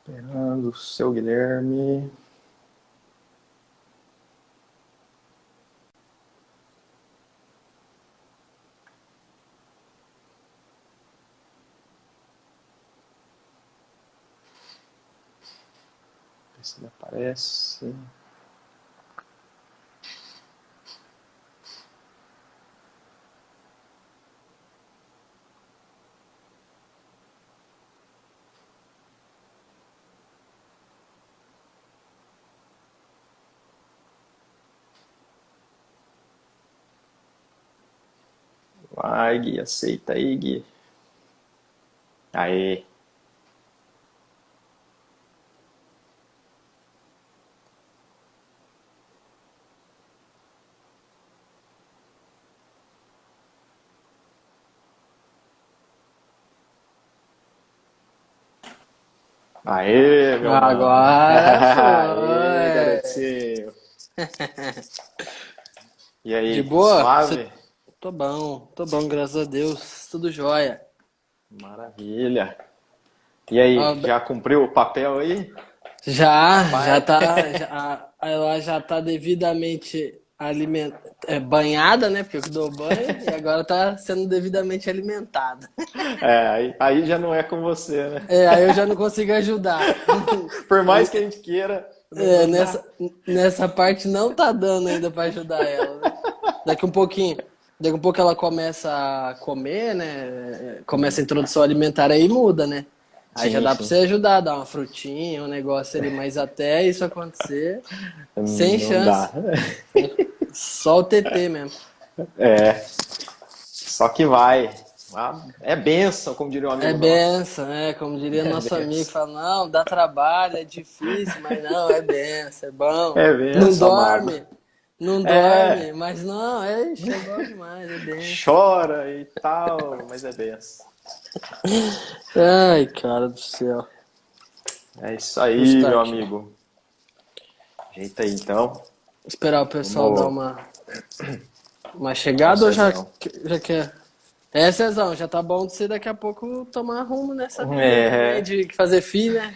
Esperando o seu Guilherme. Ver se ele aparece. Vai, Gui, aceita aí, Gui. Aê. Aê, meu mano. Aê, Agora foi. garotinho. E De aí, boa? suave? Tô bom, graças a Deus. Tudo jóia. Maravilha. E aí, Ó, já cumpriu o papel aí? já Papai? tá, ela já tá devidamente banhada, né? Porque eu que dou banho, e agora tá sendo devidamente alimentada. É, aí já não é com você, né? É, aí eu já não consigo ajudar. Por mais que a gente queira, É, não dá. nessa parte não tá dando ainda pra ajudar ela, né? Daqui um pouquinho, daqui um pouco ela começa a comer, né? Começa a introdução alimentar aí muda, né? Aí já Sim, dá pra sim. você ajudar, dar uma frutinha, um negócio ali, mas até isso acontecer, sem Não dá. chance. Só o TT mesmo. É, só que vai. Ah, é bênção, como diria um É amigo nosso. benção, como diria É nosso amigo, que benção. fala, não, dá trabalho, é difícil, mas não, é benção, é bom. É Não benção, amado. dorme, não É, dorme, mas não, é bom demais, é benção. chora e tal, mas é benção. Ai, cara do céu. É isso Vou aí, estar meu aqui. amigo. Ajeita aí, então. Esperar o pessoal dar Vamos. uma Ó, o chegada ou Cezão. já quer? É, Cezão, já tá bom de você daqui a pouco tomar rumo nessa vida aí também, É. de fazer filho, né?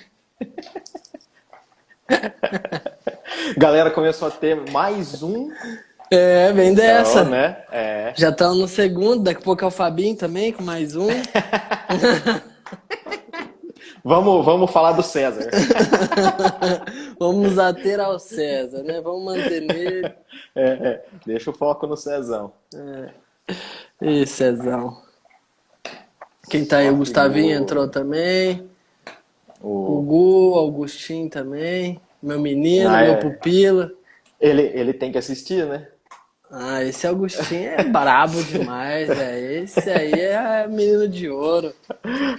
Galera começou a ter mais um. É, bem Então, dessa. né? É. Já estamos no segundo, daqui a pouco é o Fabinho também, com mais um. Vamos falar do César. Vamos nos ater ao César, né? Vamos manter nele. Deixa o foco no Cezão. Ih, Cezão. Quem tá aí? O Top Gustavinho Gu. entrou também. O O... Gu, Augustinho também. Meu menino, Ah, meu é. pupila. Ele tem que assistir, né? Ah, esse Augustinho é brabo demais, velho. Esse aí é menino de ouro.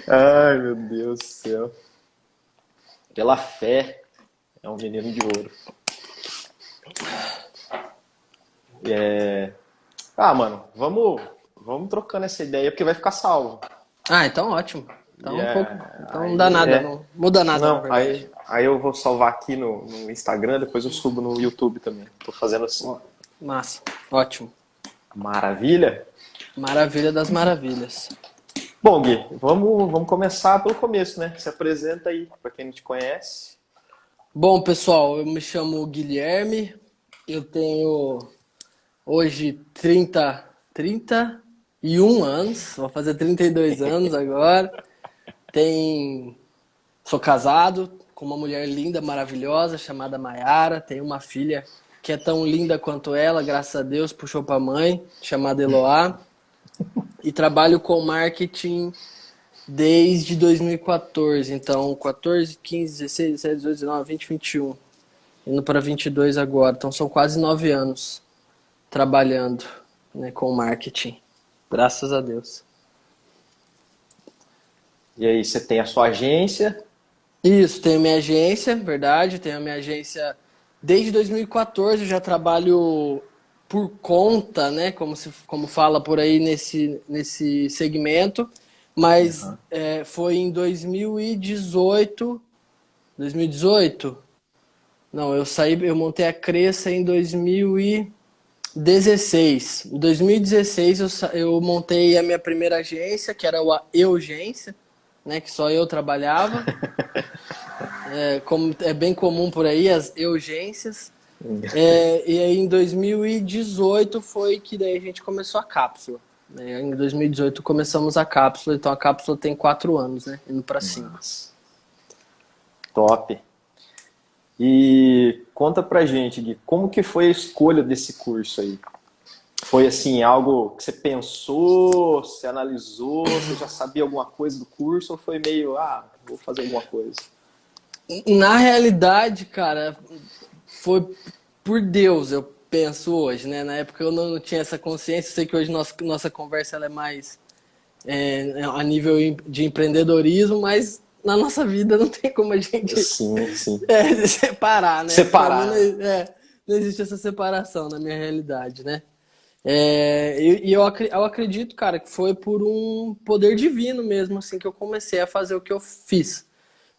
Ai, meu Deus do céu. Pela fé, é um menino de ouro. É... Ah, mano, vamos trocando essa ideia porque vai ficar salvo. Ah, então ótimo. E Então um pouco. Então não dá aí nada, não muda nada, na Não, verdade. aí eu vou salvar aqui no Instagram, depois eu subo no YouTube também. Tô fazendo assim. Ó, massa. Ótimo. Maravilha? Maravilha das maravilhas. Bom, Gui, vamos começar pelo começo, né? Se apresenta aí, pra quem não te conhece. Bom, pessoal, eu me chamo Guilherme. Eu tenho hoje 31 anos. Vou fazer 32 anos agora. Tem Sou casado com uma mulher linda, maravilhosa, chamada Maiara. Tenho uma filha que é tão linda quanto ela, graças a Deus, puxou para a mãe, chamada Eloá. E trabalho com marketing desde 2014. Então, 14, 15, 16, 17, 18, 19, 20, 21. Indo para 22 agora. Então, são quase 9 anos trabalhando, né, com marketing. Graças a Deus. E aí, você tem a sua agência. Isso, tenho minha agência, verdade, tenho a minha agência desde 2014, eu já trabalho por conta, né, como fala por aí nesse segmento, mas Aham. foi em 2018, não, eu montei a Cresça em 2016. Em 2016 eu montei a minha primeira agência, que era a Eugência, né, que só eu trabalhava. como é bem comum por aí, as urgências. E aí em 2018 foi que daí a gente começou a cápsula. Em 2018 começamos a cápsula, então a cápsula tem 4 anos, né? Indo para 5. Nossa, top. E conta pra gente, Gui, como que foi a escolha desse curso aí? Foi assim, algo que você pensou, você analisou, você já sabia alguma coisa do curso ou foi meio, vou fazer alguma coisa? Na realidade, cara, foi por Deus, eu penso hoje, né? Na época eu não tinha essa consciência, eu sei que hoje nossa conversa ela é mais a nível de empreendedorismo, mas na nossa vida não tem como a gente Sim, sim. separar, né? Separar. Pra mim, não existe essa separação na minha realidade, né? Eu acredito, cara, que foi por um poder divino mesmo, assim, que eu comecei a fazer o que eu fiz.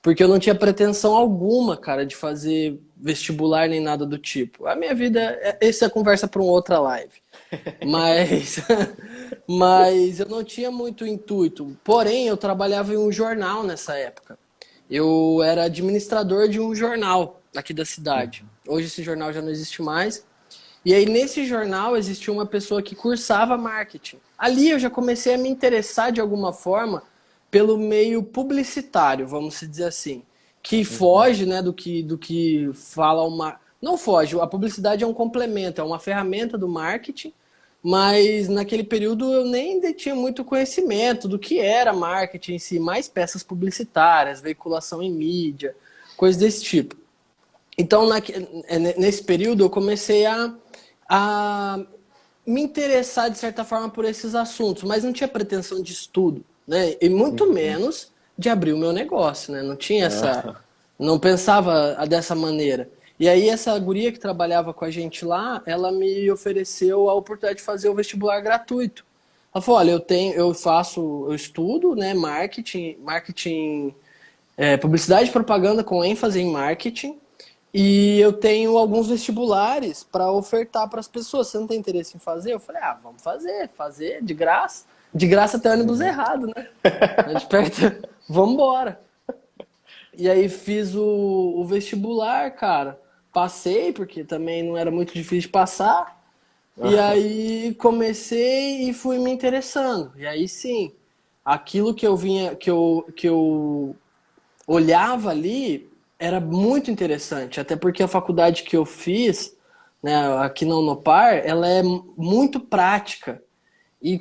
Porque eu não tinha pretensão alguma, cara, de fazer vestibular nem nada do tipo. A minha vida, essa é a conversa para uma outra live. Mas, mas eu não tinha muito intuito. Porém, eu trabalhava em um jornal nessa época. Eu era administrador de um jornal aqui da cidade. Hoje esse jornal já não existe mais. E aí nesse jornal existia uma pessoa que cursava marketing. Ali eu já comecei a me interessar de alguma forma pelo meio publicitário, vamos dizer assim, que foge, né, do que fala uma... Não foge, a publicidade é um complemento, é uma ferramenta do marketing, mas naquele período eu nem ainda tinha muito conhecimento do que era marketing em si, mais peças publicitárias, veiculação em mídia, coisas desse tipo. Então, nesse período, eu comecei a me interessar, de certa forma, por esses assuntos, mas não tinha pretensão de estudo, né? E muito menos de abrir o meu negócio, né? Não tinha não pensava dessa maneira. E aí, essa guria que trabalhava com a gente lá, ela me ofereceu a oportunidade de fazer o vestibular gratuito. Ela falou, olha, eu estudo, né, marketing, publicidade e propaganda com ênfase em marketing, e eu tenho alguns vestibulares para ofertar para as pessoas. Você não tem interesse em fazer? Eu falei, vamos fazer de graça. De graça até ônibus errado, né? De perto, vamos embora. E aí fiz o vestibular, cara. Passei, porque também não era muito difícil de passar. E aí comecei e fui me interessando. E aí sim, aquilo que eu vinha, que eu olhava ali era muito interessante, até porque a faculdade que eu fiz, né, aqui na Unopar, ela é muito prática. E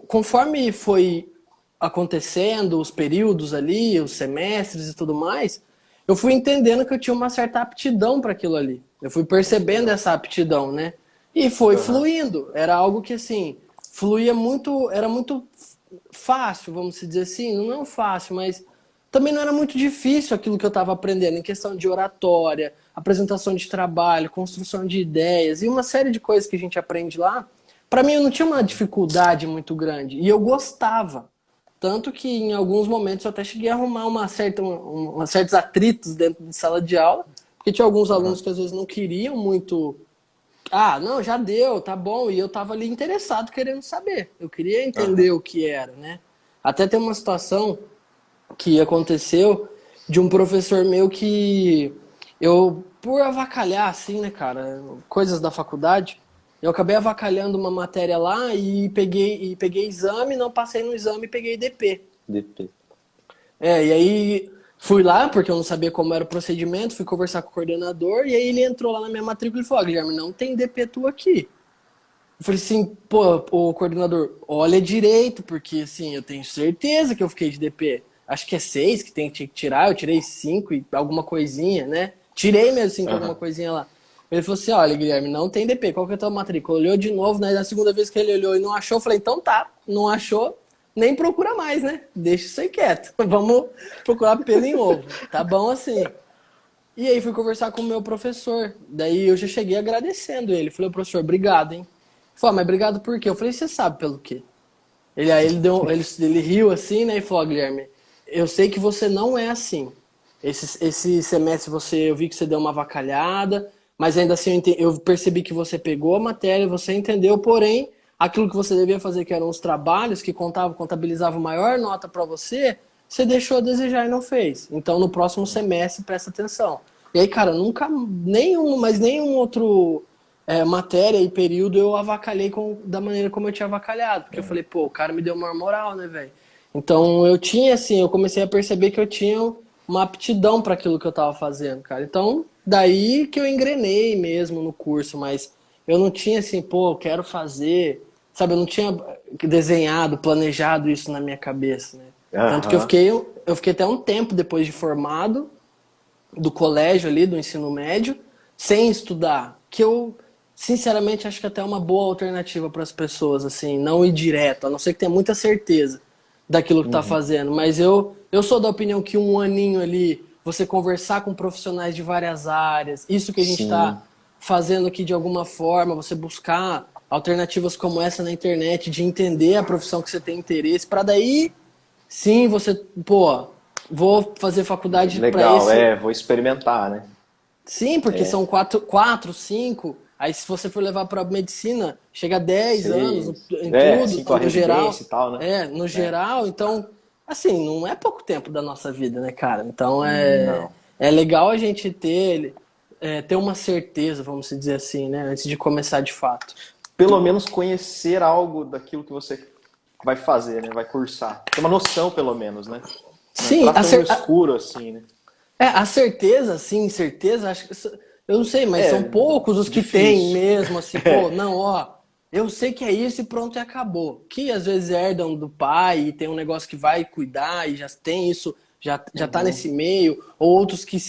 conforme foi acontecendo os períodos ali, os semestres e tudo mais, eu fui entendendo que eu tinha uma certa aptidão para aquilo ali. Eu fui percebendo essa aptidão, né? E foi fluindo. Era algo que, assim, fluía muito, era muito fácil, vamos dizer assim. Não fácil, mas também não era muito difícil aquilo que eu estava aprendendo em questão de oratória, apresentação de trabalho, construção de ideias e uma série de coisas que a gente aprende lá. Para mim, eu não tinha uma dificuldade muito grande e eu gostava. Tanto que em alguns momentos eu até cheguei a arrumar certos atritos dentro de sala de aula, porque tinha alguns alunos que às vezes não queriam muito. Não, já deu, tá bom. E eu tava ali interessado, querendo saber. Eu queria entender o que era, né? Até tem uma situação que aconteceu de um professor meu que eu, por avacalhar, assim, né, cara, coisas da faculdade, eu acabei avacalhando uma matéria lá e peguei exame, não passei no exame e peguei DP. DP. E aí fui lá, porque eu não sabia como era o procedimento, fui conversar com o coordenador, e aí ele entrou lá na minha matrícula e falou, Guilherme, não tem DP tu aqui. Eu falei assim, o coordenador, olha direito, porque assim, eu tenho certeza que eu fiquei de DP. Acho que é 6 que tem que tirar, eu tirei 5 e alguma coisinha, né? Tirei mesmo 5 alguma coisinha lá. Ele falou assim, olha, Guilherme, não tem DP, qual que é a tua matrícula? Olhou de novo, né? Na segunda vez que ele olhou e não achou, eu falei, então tá, não achou, nem procura mais, né? Deixa isso aí quieto. Vamos procurar pelo em ovo. Tá bom assim. E aí fui conversar com o meu professor. Daí eu já cheguei agradecendo ele. Falei, professor, obrigado, hein? Ele falou, mas obrigado por quê? Eu falei, você sabe pelo quê? Ele riu assim, né? E falou, Guilherme, eu sei que você não é assim. Esse semestre eu vi que você deu uma avacalhada, mas ainda assim eu percebi que você pegou a matéria, você entendeu, porém, aquilo que você devia fazer, que eram os trabalhos que contabilizavam maior nota para você, você deixou a desejar e não fez. Então, no próximo semestre, presta atenção. E aí, cara, nunca, nenhum outro matéria e período eu avacalhei da maneira como eu tinha avacalhado. Porque eu falei, pô, o cara me deu maior moral, né, velho? Então, eu tinha, assim, eu comecei a perceber que eu tinha uma aptidão para aquilo que eu tava fazendo, cara. Então, daí que eu engrenei mesmo no curso, mas eu não tinha, assim, pô, eu quero fazer, sabe? Eu não tinha desenhado, planejado isso na minha cabeça, né? Tanto que Aham. eu fiquei até um tempo depois de formado, do colégio ali, do ensino médio, sem estudar. Que eu, sinceramente, acho que até é uma boa alternativa para as pessoas, assim, não ir direto, a não ser que tenha muita certeza daquilo que está Uhum. fazendo. Mas eu sou da opinião que um aninho ali, você conversar com profissionais de várias áreas, isso que a gente Sim. está fazendo aqui de alguma forma, você buscar alternativas como essa na internet, de entender a profissão que você tem interesse, para daí sim você, pô, vou fazer faculdade para Legal, esse. vou experimentar, né? Sim, porque são quatro, cinco. Aí se você for levar para medicina, chega a 10 anos Seis. em tudo, Cinco a no geral. residência e tal, né? No É. geral, então, assim, não é pouco tempo da nossa vida, né, cara? Então Não. é legal a gente ter uma certeza, vamos dizer assim, né, antes de começar de fato. Pelo menos conhecer algo daquilo que você vai fazer, né? Vai cursar. Ter uma noção, pelo menos, né? Não Sim, entrar tão no escuro assim, né? a certeza, sim, certeza, acho que eu não sei, mas são É poucos os que têm difícil. mesmo, assim, pô, não, ó, eu sei que é isso e pronto e acabou. Que às vezes herdam do pai e tem um negócio que vai cuidar e já tem isso, já tá Uhum. nesse meio, ou outros que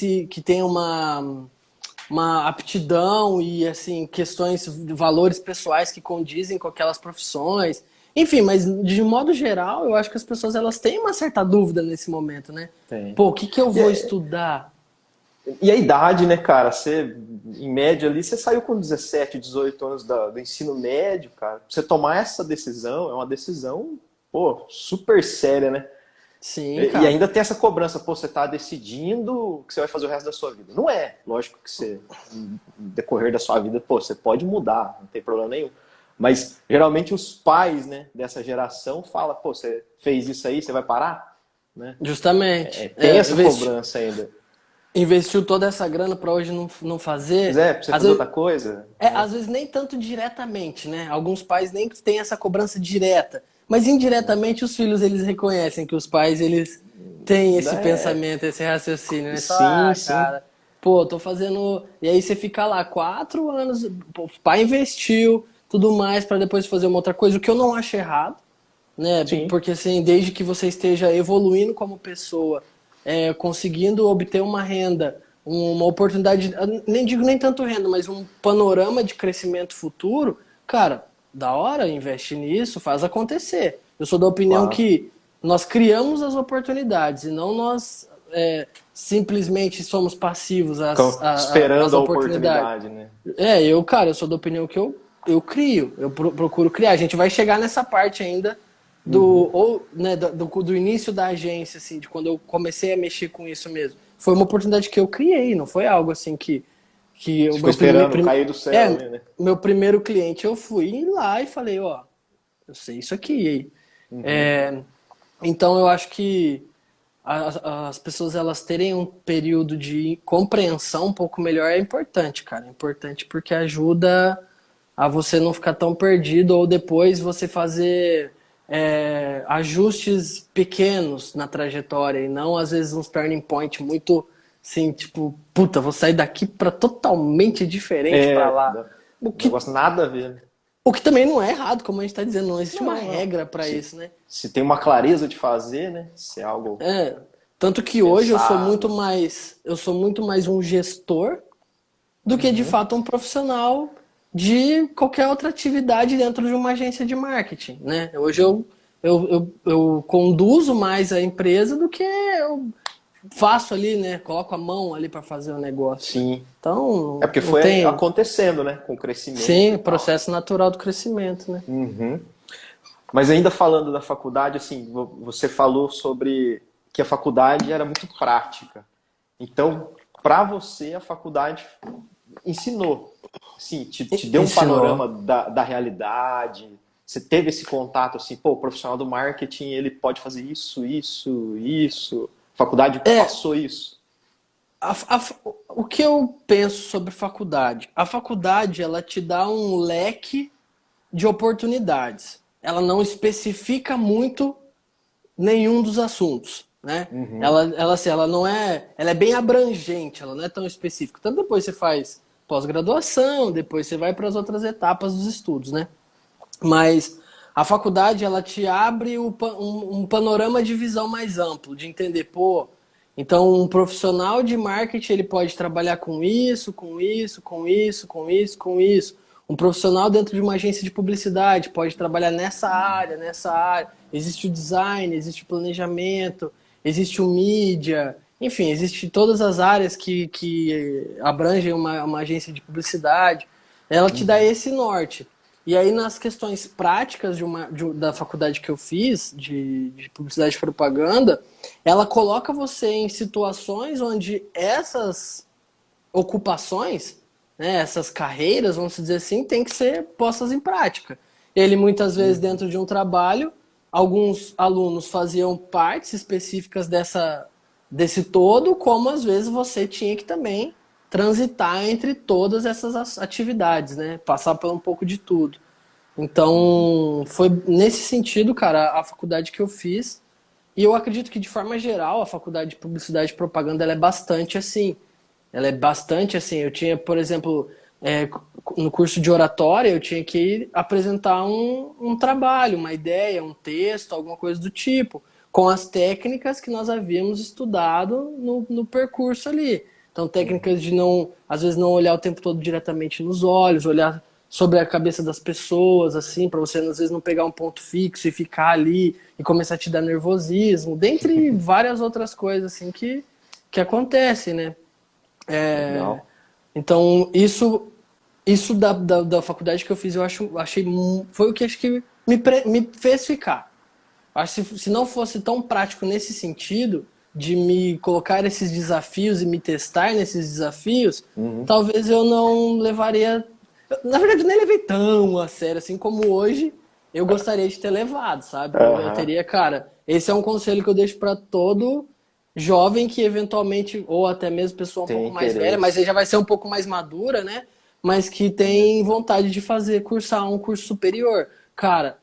têm uma aptidão e assim questões, valores pessoais que condizem com aquelas profissões. Enfim, mas de modo geral, eu acho que as pessoas elas têm uma certa dúvida nesse momento, né? Tem. Pô, o que que eu E, vou estudar? e a idade, né, cara? Você, em média ali, você saiu com 17, 18 anos do ensino médio, cara. Pra você tomar essa decisão, é uma decisão, pô, super séria, né? Sim, E cara. ainda tem essa cobrança, pô, você tá decidindo o que você vai fazer o resto da sua vida. Não é. Lógico que você, no decorrer da sua vida, pô, você pode mudar, não tem problema nenhum. Mas geralmente os pais, né, dessa geração falam, pô, você fez isso aí, você vai parar? Né? Justamente. Tem essa cobrança ainda. Investiu toda essa grana para hoje não Pois fazer. é, pra você Às fazer vezes, outra coisa, né? às vezes nem tanto diretamente, né? Alguns pais nem têm essa cobrança direta, mas indiretamente os filhos eles reconhecem que os pais eles têm esse É, pensamento, esse raciocínio, né? Só, sim, sim. cara, pô, tô fazendo. E aí você fica lá 4 anos, pô, o pai investiu, tudo mais, para depois fazer uma outra coisa, o que eu não acho errado, né? Sim, Porque assim, desde que você esteja evoluindo como pessoa, conseguindo obter uma renda, uma oportunidade, nem digo nem tanto renda, mas um panorama de crescimento futuro, cara, da hora, investe nisso, faz acontecer. Eu sou da opinião claro. que nós criamos as oportunidades e não nós simplesmente somos passivos Ficam às esperando a oportunidades. oportunidade, né? Cara, eu sou da opinião que eu crio, eu procuro criar. A gente vai chegar nessa parte ainda Uhum. do início da agência, assim, de quando eu comecei a mexer com isso mesmo. Foi uma oportunidade que eu criei, não foi algo assim que o Ficou meu esperando cair do céu ali, né? meu primeiro cliente eu fui lá e falei, ó, eu sei isso aqui. Uhum. É, então eu acho que as pessoas elas terem um período de compreensão um pouco melhor é importante, cara. É importante porque ajuda a você não ficar tão perdido ou depois você fazer ajustes pequenos na trajetória e não às vezes uns turning point muito assim, tipo, puta, vou sair daqui para totalmente diferente para lá. O que, Negócio nada a ver, né? o que também não é errado, como a gente está dizendo, não existe uma Não, não. regra para Se, isso, né? se tem uma clareza de fazer, né? Se é algo Tanto que hoje pensado. eu sou muito mais um gestor do que de Uhum. fato um profissional de qualquer outra atividade dentro de uma agência de marketing, né? Hoje eu conduzo mais a empresa do que eu faço ali, né? Coloco a mão ali para fazer o negócio, né? Sim. É Então, porque não foi tem. acontecendo, né? Com o crescimento e Sim, tal. processo natural do crescimento, né? Uhum. Mas ainda falando da faculdade, assim, você falou sobre que a faculdade era muito prática. Então, para você, a faculdade ensinou. Sim, te deu um Ensinou. panorama da realidade, Você teve esse contato assim, pô, o profissional do marketing, ele pode fazer isso, isso, isso. A faculdade passou isso. O que eu penso sobre faculdade? A faculdade, ela te dá um leque de oportunidades. Ela não especifica muito nenhum dos assuntos, né? Assim, ela não é, ela é bem abrangente, ela não é tão específica. Então depois você faz pós-graduação, depois você vai para as outras etapas dos estudos, né? Mas a faculdade, ela te abre um panorama de visão mais amplo, de entender, pô, então um profissional de marketing, ele pode trabalhar com isso, com isso, com isso, com isso, com isso. Um profissional dentro de uma agência de publicidade pode trabalhar nessa área, nessa área. Existe o design, existe o planejamento, existe o mídia, enfim, existe todas as áreas que abrangem uma agência de publicidade. Ela te dá esse norte. E aí, nas questões práticas da faculdade que eu fiz, de publicidade e propaganda, ela coloca você em situações onde essas ocupações, né, essas carreiras, vamos dizer assim, têm que ser postas em prática. Ele, muitas vezes, dentro de um trabalho, alguns alunos faziam partes específicas desse todo, como às vezes você tinha que também transitar entre todas essas atividades, né? Passar por um pouco de tudo. Então, foi nesse sentido, cara, a faculdade que eu fiz. E eu acredito que, de forma geral, a faculdade de publicidade e propaganda ela é bastante assim. Ela é bastante assim. Eu tinha, por exemplo, no curso de oratória, eu tinha que apresentar um trabalho, uma ideia, um texto, alguma coisa do tipo, com as técnicas que nós havíamos estudado no percurso ali. Então, técnicas de não, às vezes, não olhar o tempo todo diretamente nos olhos, olhar sobre a cabeça das pessoas, assim, para você, às vezes, não pegar um ponto fixo e ficar ali e começar a te dar nervosismo, dentre várias outras coisas, assim, que acontecem, né? Então, isso da faculdade que eu fiz, foi o que acho que me fez ficar. Acho que se não fosse tão prático nesse sentido, de me colocar esses desafios e me testar nesses desafios, talvez eu não levaria... Na verdade, eu nem levei tão a sério assim como hoje eu gostaria de ter levado, sabe? Eu teria, cara, esse é um conselho que eu deixo para todo jovem que eventualmente, ou até mesmo pessoa um pouco mais velha, mas aí já vai ser um pouco mais madura, né? Mas que tem vontade de cursar um curso superior. Cara,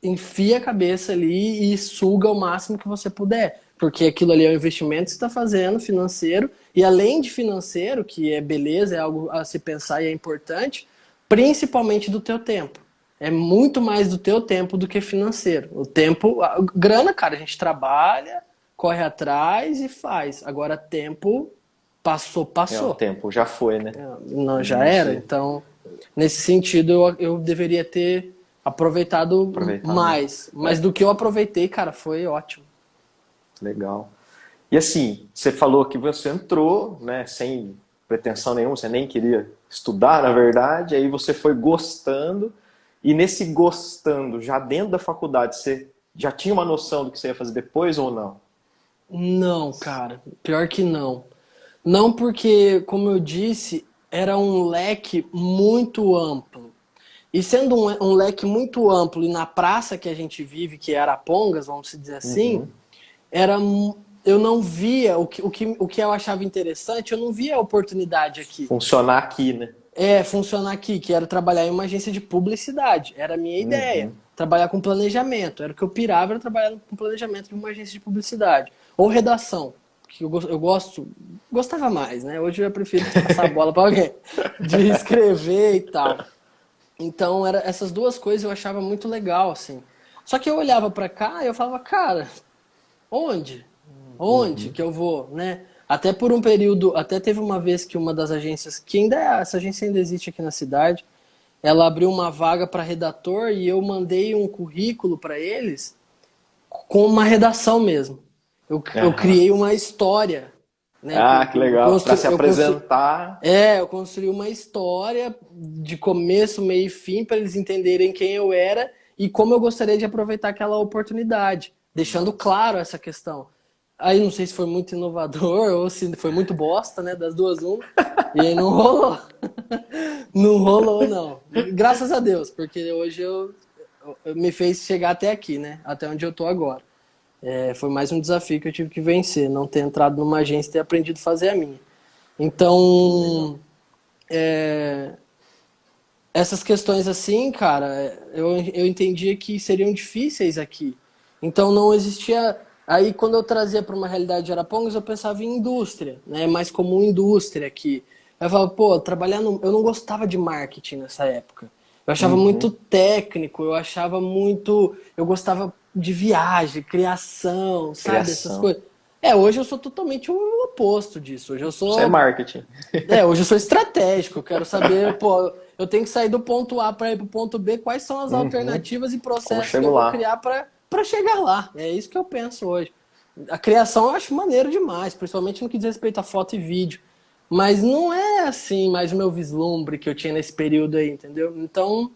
enfia a cabeça ali e suga o máximo que você puder. Porque aquilo ali é um investimento que você está fazendo, financeiro. E além de financeiro, que é beleza, é algo a se pensar e é importante, principalmente do teu tempo. É muito mais do teu tempo do que financeiro. O tempo, a grana, cara, a gente trabalha, corre atrás e faz. Agora, tempo, passou. O tempo já foi, né? Não, já era. Então, nesse sentido, eu deveria ter aproveitado mais. Mas do que eu aproveitei, cara, foi ótimo. Legal. E assim, você falou que você entrou, né, sem pretensão nenhuma, você nem queria estudar, na verdade, aí você foi gostando, e nesse gostando, já dentro da faculdade, você já tinha uma noção do que você ia fazer depois ou não? Não, cara, pior que não. Não porque, como eu disse, era um leque muito amplo. E sendo um leque muito amplo, e na praça que a gente vive, que é Arapongas, vamos dizer assim, eu não via o que eu achava interessante, eu não via a oportunidade aqui. Funcionar aqui, né? Funcionar aqui, que era trabalhar em uma agência de publicidade. Era a minha ideia. Trabalhar com planejamento. Era o que eu pirava, era trabalhar com planejamento de uma agência de publicidade. Ou redação, que eu gostava mais, né? Hoje eu prefiro passar a bola para alguém, de escrever e tal. Então, essas duas coisas eu achava muito legal, assim. Só que eu olhava para cá e eu falava, cara, onde? Onde que eu vou, né? Até por um período, até teve uma vez que uma das agências, essa agência ainda existe aqui na cidade, ela abriu uma vaga para redator e eu mandei um currículo para eles com uma redação mesmo. Eu criei uma história, né? Que legal, para se apresentar. Eu construí uma história de começo, meio e fim para eles entenderem quem eu era e como eu gostaria de aproveitar aquela oportunidade, deixando claro essa questão. Aí não sei se foi muito inovador ou se foi muito bosta, né? Das duas, uma. E aí não rolou. Não rolou, não. Graças a Deus, porque hoje me fez chegar até aqui, né? Até onde eu tô agora. Foi mais um desafio que eu tive que vencer, não ter entrado numa agência e ter aprendido a fazer a minha. Então, essas questões assim, cara, eu entendia que seriam difíceis aqui. Então não existia. Aí quando eu trazia para uma realidade de Arapongas, eu pensava em indústria, né? Mais comum indústria aqui. Aí eu falava, pô, trabalhar no. Eu não gostava de marketing nessa época. Eu achava muito técnico, eu achava muito. Eu gostava de viagem, criação, sabe? Essas Criação. coisas. Hoje eu sou totalmente o oposto disso. Hoje eu Isso é sou marketing. hoje eu sou estratégico, eu quero saber, pô, eu tenho que sair do ponto A para ir para o ponto B, quais são as alternativas e Como processos que chego eu vou lá? criar para chegar lá. É isso que eu penso hoje. A criação eu acho maneiro demais, principalmente no que diz respeito a foto e vídeo. Mas não é assim mais o meu vislumbre que eu tinha nesse período aí, entendeu? Então,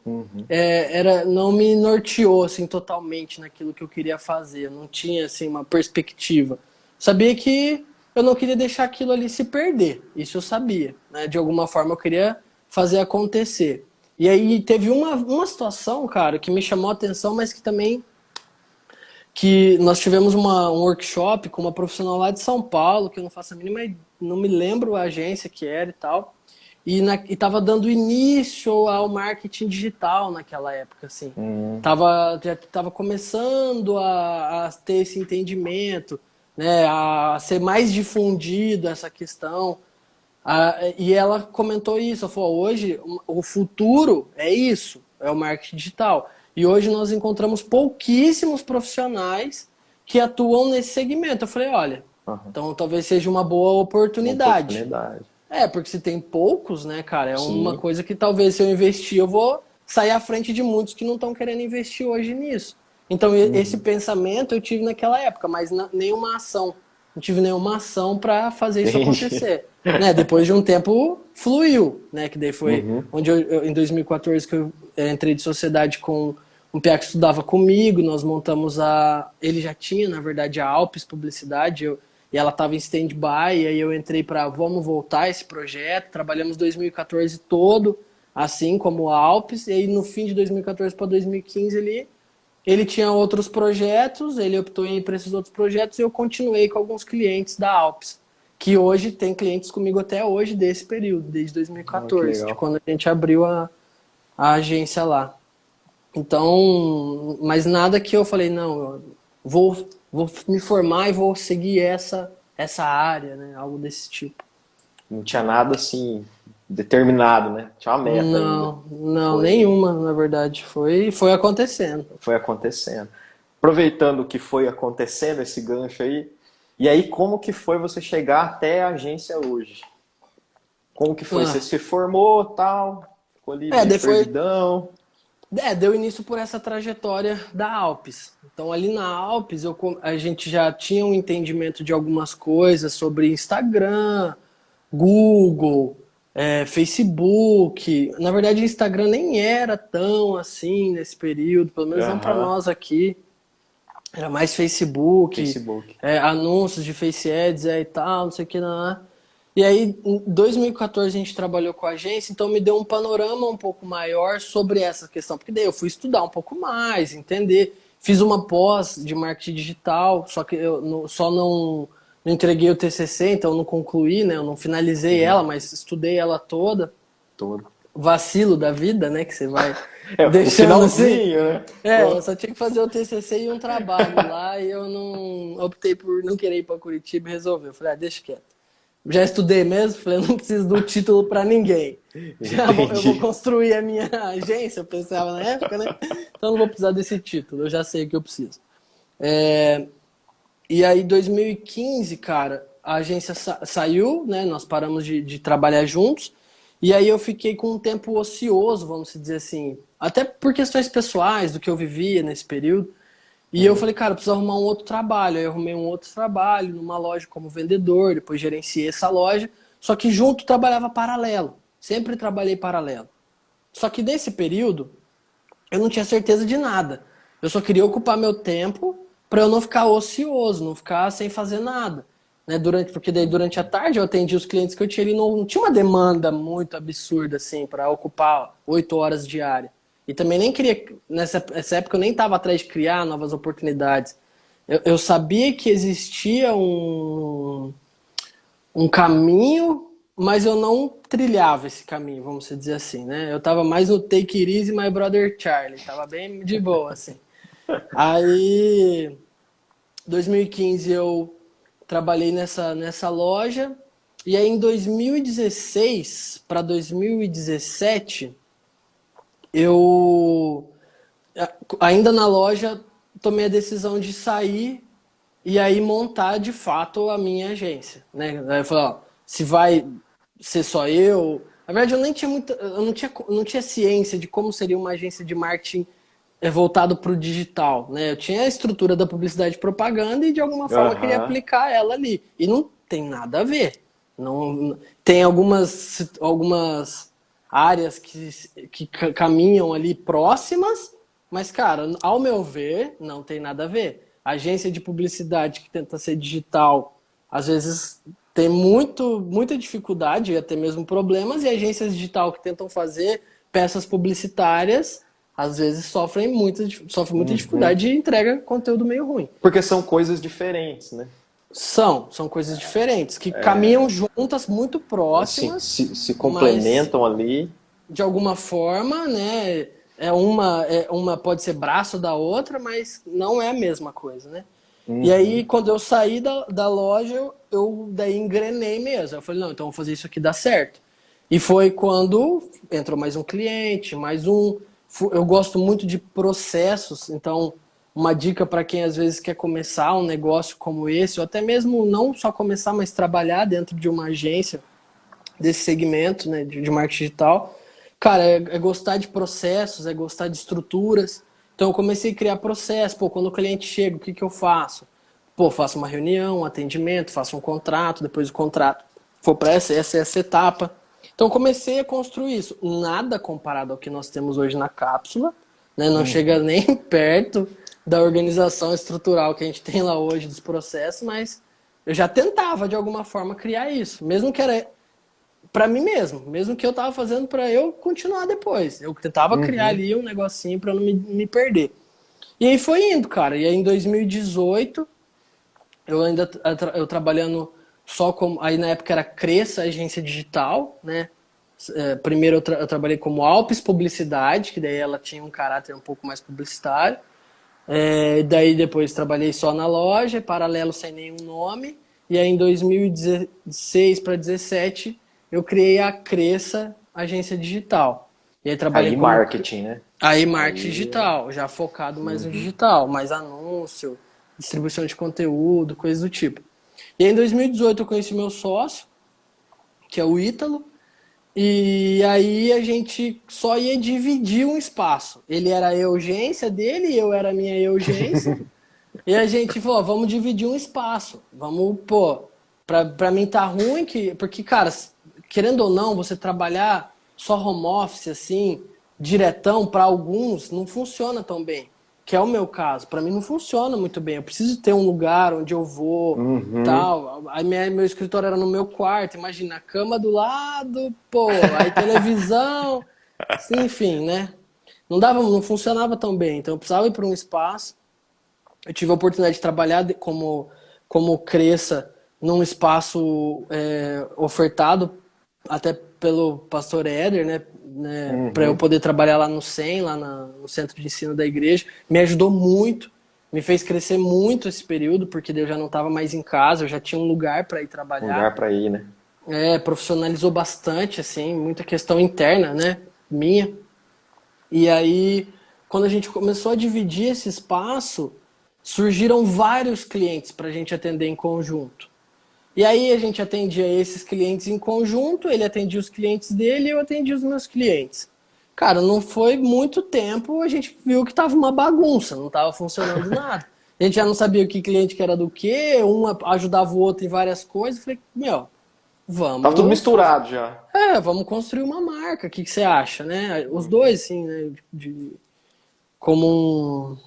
não me norteou assim totalmente naquilo que eu queria fazer. Eu não tinha assim uma perspectiva. Sabia que eu não queria deixar aquilo ali se perder. Isso eu sabia, né? De alguma forma eu queria fazer acontecer. E aí teve uma situação, cara, que me chamou a atenção, mas que também que nós tivemos um workshop com uma profissional lá de São Paulo, que eu não faço a mínima, não me lembro a agência que era e tal, e estava dando início ao marketing digital naquela época, assim. Já estava começando a ter esse entendimento, né, a ser mais difundido essa questão. E ela comentou isso, ela falou, hoje o futuro é isso, é o marketing digital. E hoje nós encontramos pouquíssimos profissionais que atuam nesse segmento. Eu falei, olha, então talvez seja uma boa Uma oportunidade. oportunidade. Porque se tem poucos, né, cara, é uma Sim. coisa que talvez se eu investir eu vou sair à frente de muitos que não estão querendo investir hoje nisso. Então esse pensamento eu tive naquela época, mas nenhuma ação. Não tive nenhuma ação para fazer isso Entendi. acontecer. Né? Depois de um tempo fluiu, né? Que daí foi onde em 2014 que eu entrei de sociedade com um PA que estudava comigo, nós montamos ele já tinha, na verdade, a Alpes Publicidade, e ela estava em stand-by, e aí eu entrei para vamos voltar esse projeto, trabalhamos 2014 todo, assim como a Alpes, e aí no fim de 2014 para 2015 ele tinha outros projetos, ele optou em ir para esses outros projetos e eu continuei com alguns clientes da Alpes, que hoje tem clientes comigo até hoje desse período, desde Que 2014, de legal. quando a gente abriu a agência lá. Então, mas nada que eu falei, não, eu vou me formar e vou seguir essa área, né? Algo desse tipo. Não tinha nada assim determinado, né? Tinha uma meta ainda. Não, Foi, nenhuma, na verdade. Foi acontecendo. foi acontecendo. Aproveitando o que foi acontecendo, esse gancho aí, e aí como que foi você chegar até a agência hoje? Como que foi? Você Ah, se formou, tal, ficou ali meio depois, perdidão. deu início por essa trajetória da Alpes. Então, ali na Alpes, a gente já tinha um entendimento de algumas coisas sobre Instagram, Google, Facebook. Na verdade, o Instagram nem era tão assim nesse período, pelo menos não para Aham. nós aqui. Era mais Facebook, Facebook. anúncios de Face Ads e tal, não sei o que, não. E aí, em 2014, a gente trabalhou com a agência, então me deu um panorama um pouco maior sobre essa questão. Porque daí eu fui estudar um pouco mais, entender. Fiz uma pós de marketing digital, só que eu só não entreguei o TCC, então eu não concluí, né? Eu não finalizei ela, mas estudei ela toda. Todo. Vacilo da vida, né? Que você vai O deixando assim. finalzinho, né? Eu só tinha que fazer o TCC e um trabalho lá, e eu não optei por não querer ir para Curitiba e resolver. Eu falei, deixa quieto. Já estudei mesmo, falei, não preciso do título para ninguém. Eu vou Entendi. construir a minha agência, eu pensava na época, né? Então não vou precisar desse título, eu já sei o que eu preciso. E aí, 2015, cara, a agência saiu, né? Nós paramos de trabalhar juntos. E aí eu fiquei com um tempo ocioso, vamos dizer assim. Até por questões pessoais, do que eu vivia nesse período. E eu falei, cara, eu preciso arrumar um outro trabalho. Aí eu arrumei um outro trabalho numa loja como vendedor, depois gerenciei essa loja. Só que junto trabalhava paralelo. Sempre trabalhei paralelo. Só que nesse período, eu não tinha certeza de nada. Eu só queria ocupar meu tempo para eu não ficar ocioso, não ficar sem fazer nada. Né? Porque daí durante a tarde eu atendia os clientes que eu tinha ali, não tinha uma demanda muito absurda assim para ocupar 8 horas diárias. E também nem queria, nessa época eu nem estava atrás de criar novas oportunidades. Eu sabia que existia um caminho, mas eu não trilhava esse caminho, vamos dizer assim, né? Eu tava mais no Take It Easy, My Brother Charlie, tava bem de boa, assim. Aí, 2015 eu trabalhei nessa loja, e aí em 2016 para 2017, eu, ainda na loja, tomei a decisão de sair e aí montar de fato a minha agência, né? Aí eu falei, ó, se vai ser só eu. Na verdade, eu nem tinha muita, eu não tinha ciência de como seria uma agência de marketing voltado para o digital, né? Eu tinha a estrutura da publicidade e propaganda e de alguma forma queria Aham. aplicar ela ali. E não tem nada a ver. Não, tem algumas áreas que caminham ali próximas, mas, cara, ao meu ver, não tem nada a ver. A agência de publicidade que tenta ser digital, às vezes tem muita dificuldade e até mesmo problemas, e agências digital que tentam fazer peças publicitárias, às vezes sofrem muita Uhum. dificuldade e entrega conteúdo meio ruim. Porque são coisas diferentes, né? São coisas diferentes, que caminham juntas, muito Assim, próximas, se mas complementam ali. de alguma forma, né? Uma pode ser braço da outra, mas não é a mesma coisa, né? E aí, Uhum. quando eu saí da loja, eu daí engrenei mesmo. Eu falei, não, então eu vou fazer isso aqui dar certo. E foi quando entrou mais um cliente, mais um. Eu gosto muito de processos, então uma dica para quem às vezes quer começar um negócio como esse, ou até mesmo não só começar, mas trabalhar dentro de uma agência desse segmento, né, de marketing digital, cara, é gostar de processos, é gostar de estruturas. Então eu comecei a criar processos. Pô, quando o cliente chega, o que que eu faço? Pô, faço uma reunião, um atendimento, faço um contrato, depois o contrato for para essa etapa. Então eu comecei a construir isso. Nada comparado ao que nós temos hoje na cápsula, né? Não chega Uhum. nem perto da organização estrutural que a gente tem lá hoje dos processos, mas eu já tentava de alguma forma criar isso, mesmo que era para mim mesmo que eu tava fazendo para eu continuar depois. Eu tentava criar Uhum. ali um negocinho para não me perder. E aí foi indo, cara. E aí em 2018, eu trabalhando só como. Aí na época era Cresça, agência digital, né? Primeiro eu trabalhei como Alpes Publicidade, que daí ela tinha um caráter um pouco mais publicitário. Daí depois trabalhei só na loja, paralelo sem nenhum nome. E aí em 2016 para 2017 eu criei a Cresça Agência Digital. E aí trabalhei Aí como marketing, né? aí marketing Aí. digital, já focado mais no Uhum. digital, mais anúncio, distribuição de conteúdo, coisas do tipo. E aí em 2018 eu conheci meu sócio, que é o Ítalo, e aí a gente só ia dividir um espaço. Ele era a urgência dele, eu era a minha urgência. E a gente falou, vamos dividir um espaço. Vamos, pô, pra mim tá ruim, porque, cara, querendo ou não, você trabalhar só home office, assim, diretão, para alguns, não funciona tão bem. Que é o meu caso. Para mim não funciona muito bem. Eu preciso ter um lugar onde eu vou, Uhum. tal. Aí meu escritório era no meu quarto, imagina, a cama do lado, pô, aí televisão, enfim, né? Não funcionava tão bem. Então eu precisava ir para um espaço. Eu tive a oportunidade de trabalhar como Cresça num espaço ofertado até pelo pastor Éder, né, para eu Uhum. poder trabalhar lá no SEM, no Centro de Ensino da Igreja. Me ajudou muito, me fez crescer muito esse período, porque eu já não estava mais em casa, eu já tinha um lugar para ir Um lugar trabalhar. para ir, né? Profissionalizou bastante, assim, muita questão interna, né, minha. E aí, quando a gente começou a dividir esse espaço, surgiram vários clientes para a gente atender em conjunto. E aí a gente atendia esses clientes em conjunto, ele atendia os clientes dele e eu atendia os meus clientes. Cara, não foi muito tempo, a gente viu que tava uma bagunça, não tava funcionando nada. A gente já não sabia o que cliente que era do que, um ajudava o outro em várias coisas. Falei, meu, Tava tudo vamos, misturado já. vamos construir uma marca. O que você acha, né? Os dois, assim, né? Como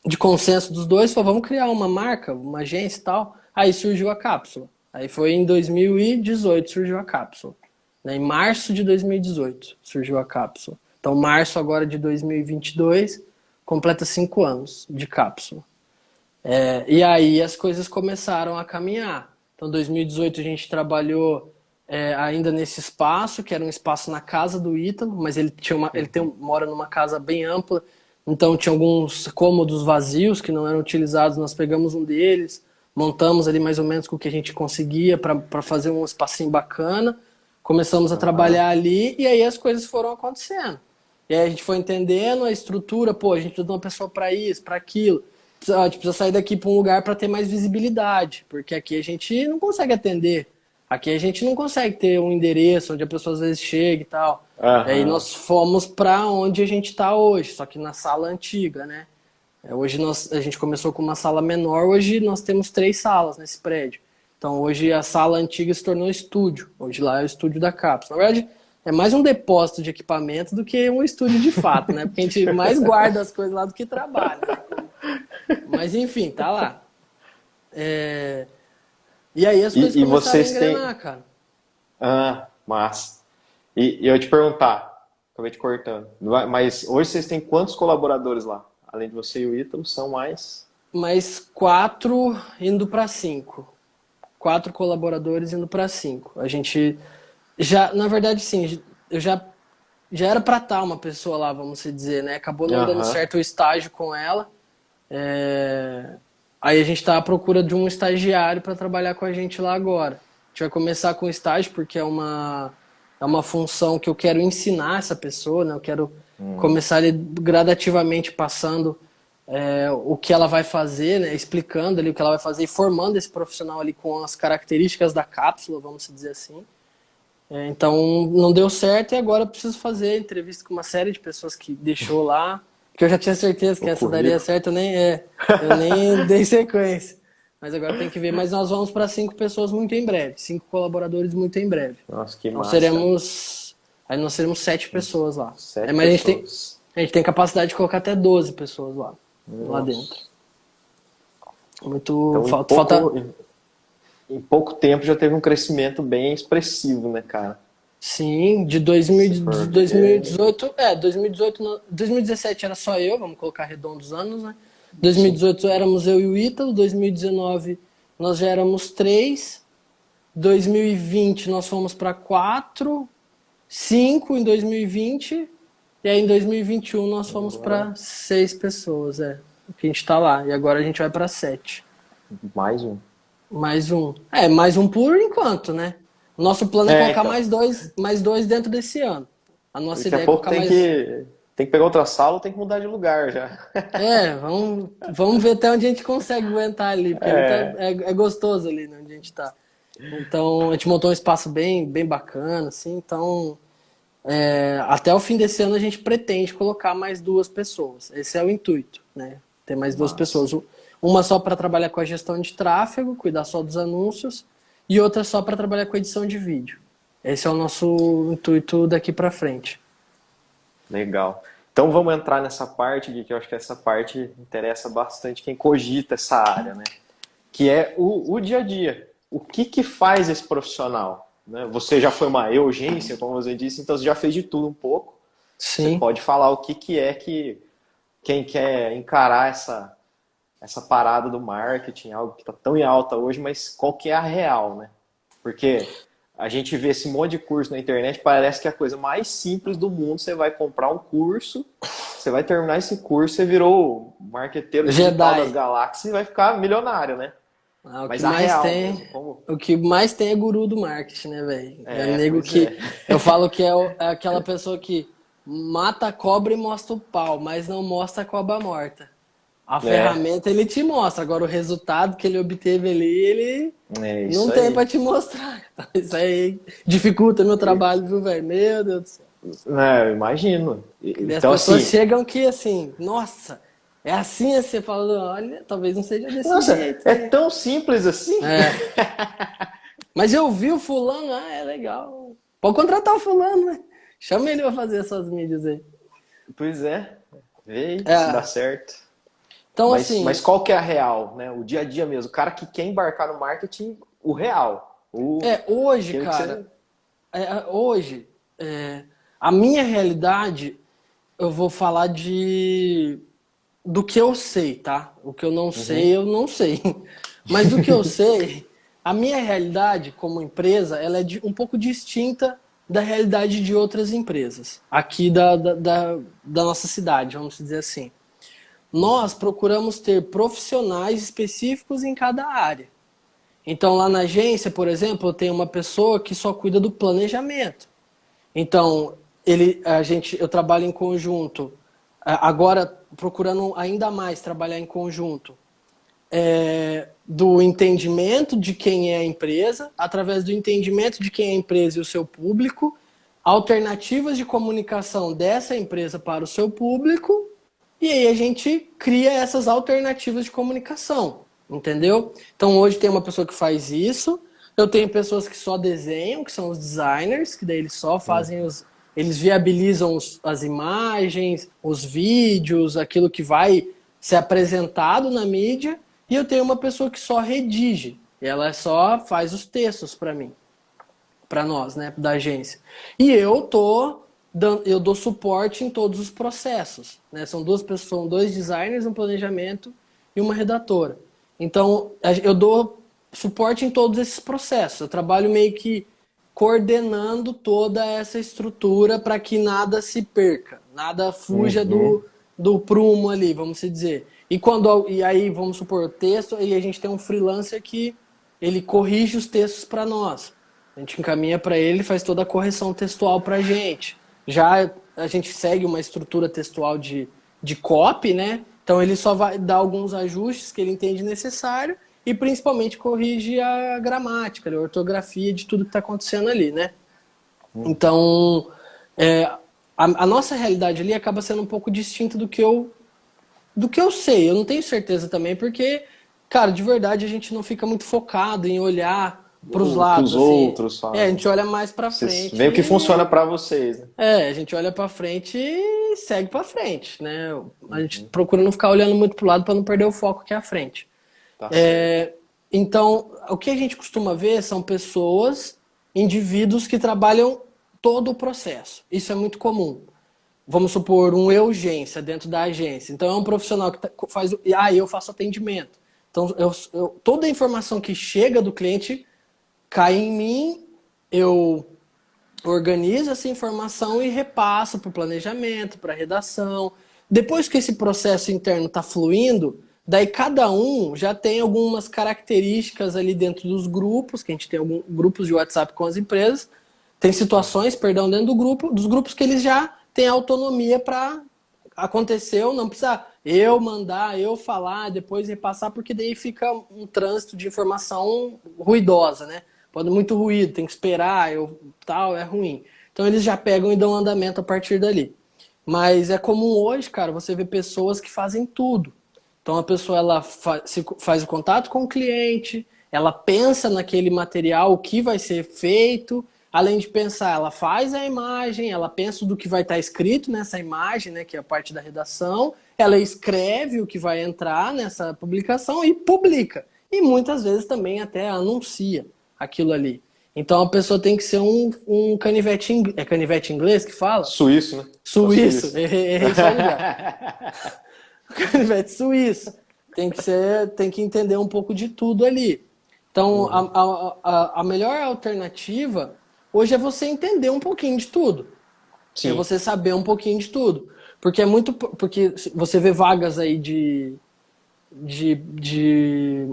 de consenso dos dois, falou, vamos criar uma marca, uma agência e tal. Aí surgiu a cápsula. Aí foi em 2018 surgiu a cápsula. Né? Em março de 2018 surgiu a cápsula. Então, março agora de 2022, completa 5 anos de cápsula. E aí as coisas começaram a caminhar. Então, em 2018 a gente trabalhou ainda nesse espaço, que era um espaço na casa do Ítalo, mas ele mora numa casa bem ampla, então tinha alguns cômodos vazios que não eram utilizados, nós pegamos um deles, montamos ali mais ou menos com o que a gente conseguia para fazer um espacinho bacana, começamos a trabalhar ali e aí as coisas foram acontecendo. E aí a gente foi entendendo a estrutura, a gente precisa de uma pessoa para isso, para aquilo. A gente precisa sair daqui para um lugar para ter mais visibilidade, porque aqui a gente não consegue atender. Aqui a gente não consegue ter um endereço onde a pessoa às vezes chega e tal. Aí nós fomos para onde a gente está hoje, só que na sala antiga, né? Hoje a gente começou com uma sala menor, hoje nós temos 3 salas nesse prédio. Então hoje a sala antiga se tornou estúdio. Hoje lá é o estúdio da cápsula. Na verdade, é mais um depósito de equipamento do que um estúdio de fato, né? Porque a gente mais guarda as coisas lá do que trabalha. Né? Mas enfim, tá lá. E aí as coisas começaram a engrenar, cara. Massa. E eu ia te perguntar, acabei te cortando, mas hoje vocês têm quantos colaboradores lá? Além de você e o Ítalo, são mais? Mais 4 indo para 5. 4 colaboradores indo para 5. A gente já, na verdade, sim, eu já era para estar uma pessoa lá, vamos dizer, né? Acabou não dando certo o estágio com ela. Aí a gente está à procura de um estagiário para trabalhar com a gente lá agora. A gente vai começar com o estágio porque é uma função que eu quero ensinar essa pessoa, né? Eu quero começar ali gradativamente passando o que ela vai fazer, né? Explicando ali o que ela vai fazer e formando esse profissional ali com as características da cápsula, vamos dizer assim. Então não deu certo e agora eu preciso fazer entrevista com uma série de pessoas que deixou lá, que eu já tinha certeza que essa daria certo, eu nem dei sequência. Mas agora tem que ver, mas nós vamos para 5 pessoas muito em breve, 5 colaboradores muito em breve. Nossa, que então massa. Aí nós seremos 7 pessoas lá. 7 mas pessoas. A gente tem capacidade de colocar até 12 pessoas lá dentro. Muito então, em pouco tempo já teve um crescimento bem expressivo, né, cara? Sim, de 2018, 2017 era só eu, vamos colocar redondos anos, né? 2018 éramos eu e o Ítalo, 2019 nós já éramos 3, 2020 nós fomos para 4, 5 em 2020, e aí em 2021 nós fomos para 6 pessoas, que a gente tá lá, e agora a gente vai para 7. Mais um. Mais um por enquanto, né? O nosso plano é colocar mais dois dentro desse ano. A nossa ideia é colocar mais... Tem que pegar outra sala ou tem que mudar de lugar já. Vamos ver até onde a gente consegue aguentar ali, porque é gostoso ali onde a gente tá. Então, a gente montou um espaço bem, bem bacana, assim, então... até o fim desse ano a gente pretende colocar mais 2 pessoas. Esse é o intuito, né? Ter mais 2 pessoas. Uma só para trabalhar com a gestão de tráfego, cuidar só dos anúncios, e outra só para trabalhar com a edição de vídeo. Esse é o nosso intuito daqui para frente. Legal. Então vamos entrar nessa parte, Gui, que eu acho que essa parte interessa bastante quem cogita essa área, né? Que é o dia a dia. O que faz esse profissional? Né? Você já foi uma urgência, como você disse, então você já fez de tudo um pouco. Sim. Você pode falar o que é que quem quer encarar essa parada do marketing, algo que está tão em alta hoje, mas qual que é a real, né? Porque a gente vê esse monte de curso na internet, parece que é a coisa mais simples do mundo. Você vai comprar um curso, você vai terminar esse curso, você virou marqueteiro digital das galáxias e vai ficar milionário, né? Mas a real, o que mais tem é guru do marketing, né, velho? Nego que eu falo que é aquela pessoa que mata a cobra e mostra o pau, mas não mostra a cobra morta. A ferramenta ele te mostra, agora o resultado que ele obteve ali, ele não tem pra te mostrar. Isso aí dificulta meu trabalho, viu, velho? Meu Deus do céu. Eu imagino. E então, as pessoas chegam que assim, nossa, é assim, você fala, olha, talvez não seja desse jeito. É tão simples assim? Mas eu vi o fulano, é legal. Pode contratar o fulano, né? Chama ele pra fazer essas mídias aí. Pois é. Vê se dá certo. Então, mas qual que é a real, né? O dia a dia mesmo. O cara que quer embarcar no marketing, o real. Hoje, cara, hoje, a minha realidade, eu vou falar do que eu sei, tá? O que eu não sei. Mas do que eu sei, a minha realidade como empresa, ela é um pouco distinta da realidade de outras empresas aqui da nossa cidade, vamos dizer assim. Nós procuramos ter profissionais específicos em cada área. Então, lá na agência, por exemplo, eu tenho uma pessoa que só cuida do planejamento. Então, eu trabalho em conjunto, agora procurando ainda mais trabalhar em conjunto, do entendimento de quem é a empresa, através do entendimento de quem é a empresa e o seu público, alternativas de comunicação dessa empresa para o seu público, e aí a gente cria essas alternativas de comunicação, entendeu? Então hoje tem uma pessoa que faz isso, eu tenho pessoas que só desenham, que são os designers, que daí eles só fazem eles viabilizam as imagens, os vídeos, aquilo que vai ser apresentado na mídia, e eu tenho uma pessoa que só redige, ela só faz os textos para mim, para nós, né, da agência. E eu dou suporte em todos os processos, né? São duas pessoas, são dois designers, um planejamento e uma redatora. Então, eu dou suporte em todos esses processos. Eu trabalho meio que coordenando toda essa estrutura para que nada se perca, nada fuja do prumo ali, vamos dizer. E aí, vamos supor, o texto, e a gente tem um freelancer que ele corrige os textos para nós. A gente encaminha para ele, faz toda a correção textual para a gente. Já a gente segue uma estrutura textual de copy, né? Então ele só vai dar alguns ajustes que ele entende necessário e principalmente corrige a gramática, a ortografia de tudo que está acontecendo ali, né? Então, a nossa realidade ali acaba sendo um pouco distinta do que eu sei. Eu não tenho certeza também, porque, cara, de verdade a gente não fica muito focado em olhar para os lados, Os assim. outros A fazem. gente olha mais para Vocês frente. veem o que funciona para vocês, né? A gente olha para frente e segue para frente, né? A gente procura não ficar olhando muito pro lado para não perder o foco que é a frente. Tá certo. Então, o que a gente costuma ver são pessoas, indivíduos que trabalham todo o processo. Isso é muito comum. Vamos supor, um urgência dentro da agência. Então, é um profissional que faz. Eu faço atendimento. Então, toda a informação que chega do cliente cai em mim, eu organizo essa informação e repasso para o planejamento, para a redação. Depois que esse processo interno está fluindo, daí cada um já tem algumas características ali dentro dos grupos, que a gente tem alguns grupos de WhatsApp com as empresas, tem situações, perdão, dentro dos grupos que eles já têm autonomia para acontecer ou não precisa eu mandar, eu falar, depois repassar, porque daí fica um trânsito de informação ruidosa, né? Pode muito ruído, tem que esperar, tal, é ruim. Então eles já pegam e dão andamento a partir dali. Mas é comum hoje, cara, você ver pessoas que fazem tudo. Então a pessoa ela faz o contato com o cliente, ela pensa naquele material, o que vai ser feito, além de pensar, ela faz a imagem, ela pensa do que vai estar escrito nessa imagem, né, que é a parte da redação, ela escreve o que vai entrar nessa publicação e publica. E muitas vezes também até anuncia aquilo ali. Então a pessoa tem que ser um canivete inglês. É canivete inglês que fala? Suíço, né? Suíço. Errei só lugar. Canivete suíço. Tem que entender um pouco de tudo ali. Então a melhor alternativa hoje é você entender um pouquinho de tudo. Sim. É você saber um pouquinho de tudo. Porque porque você vê vagas aí de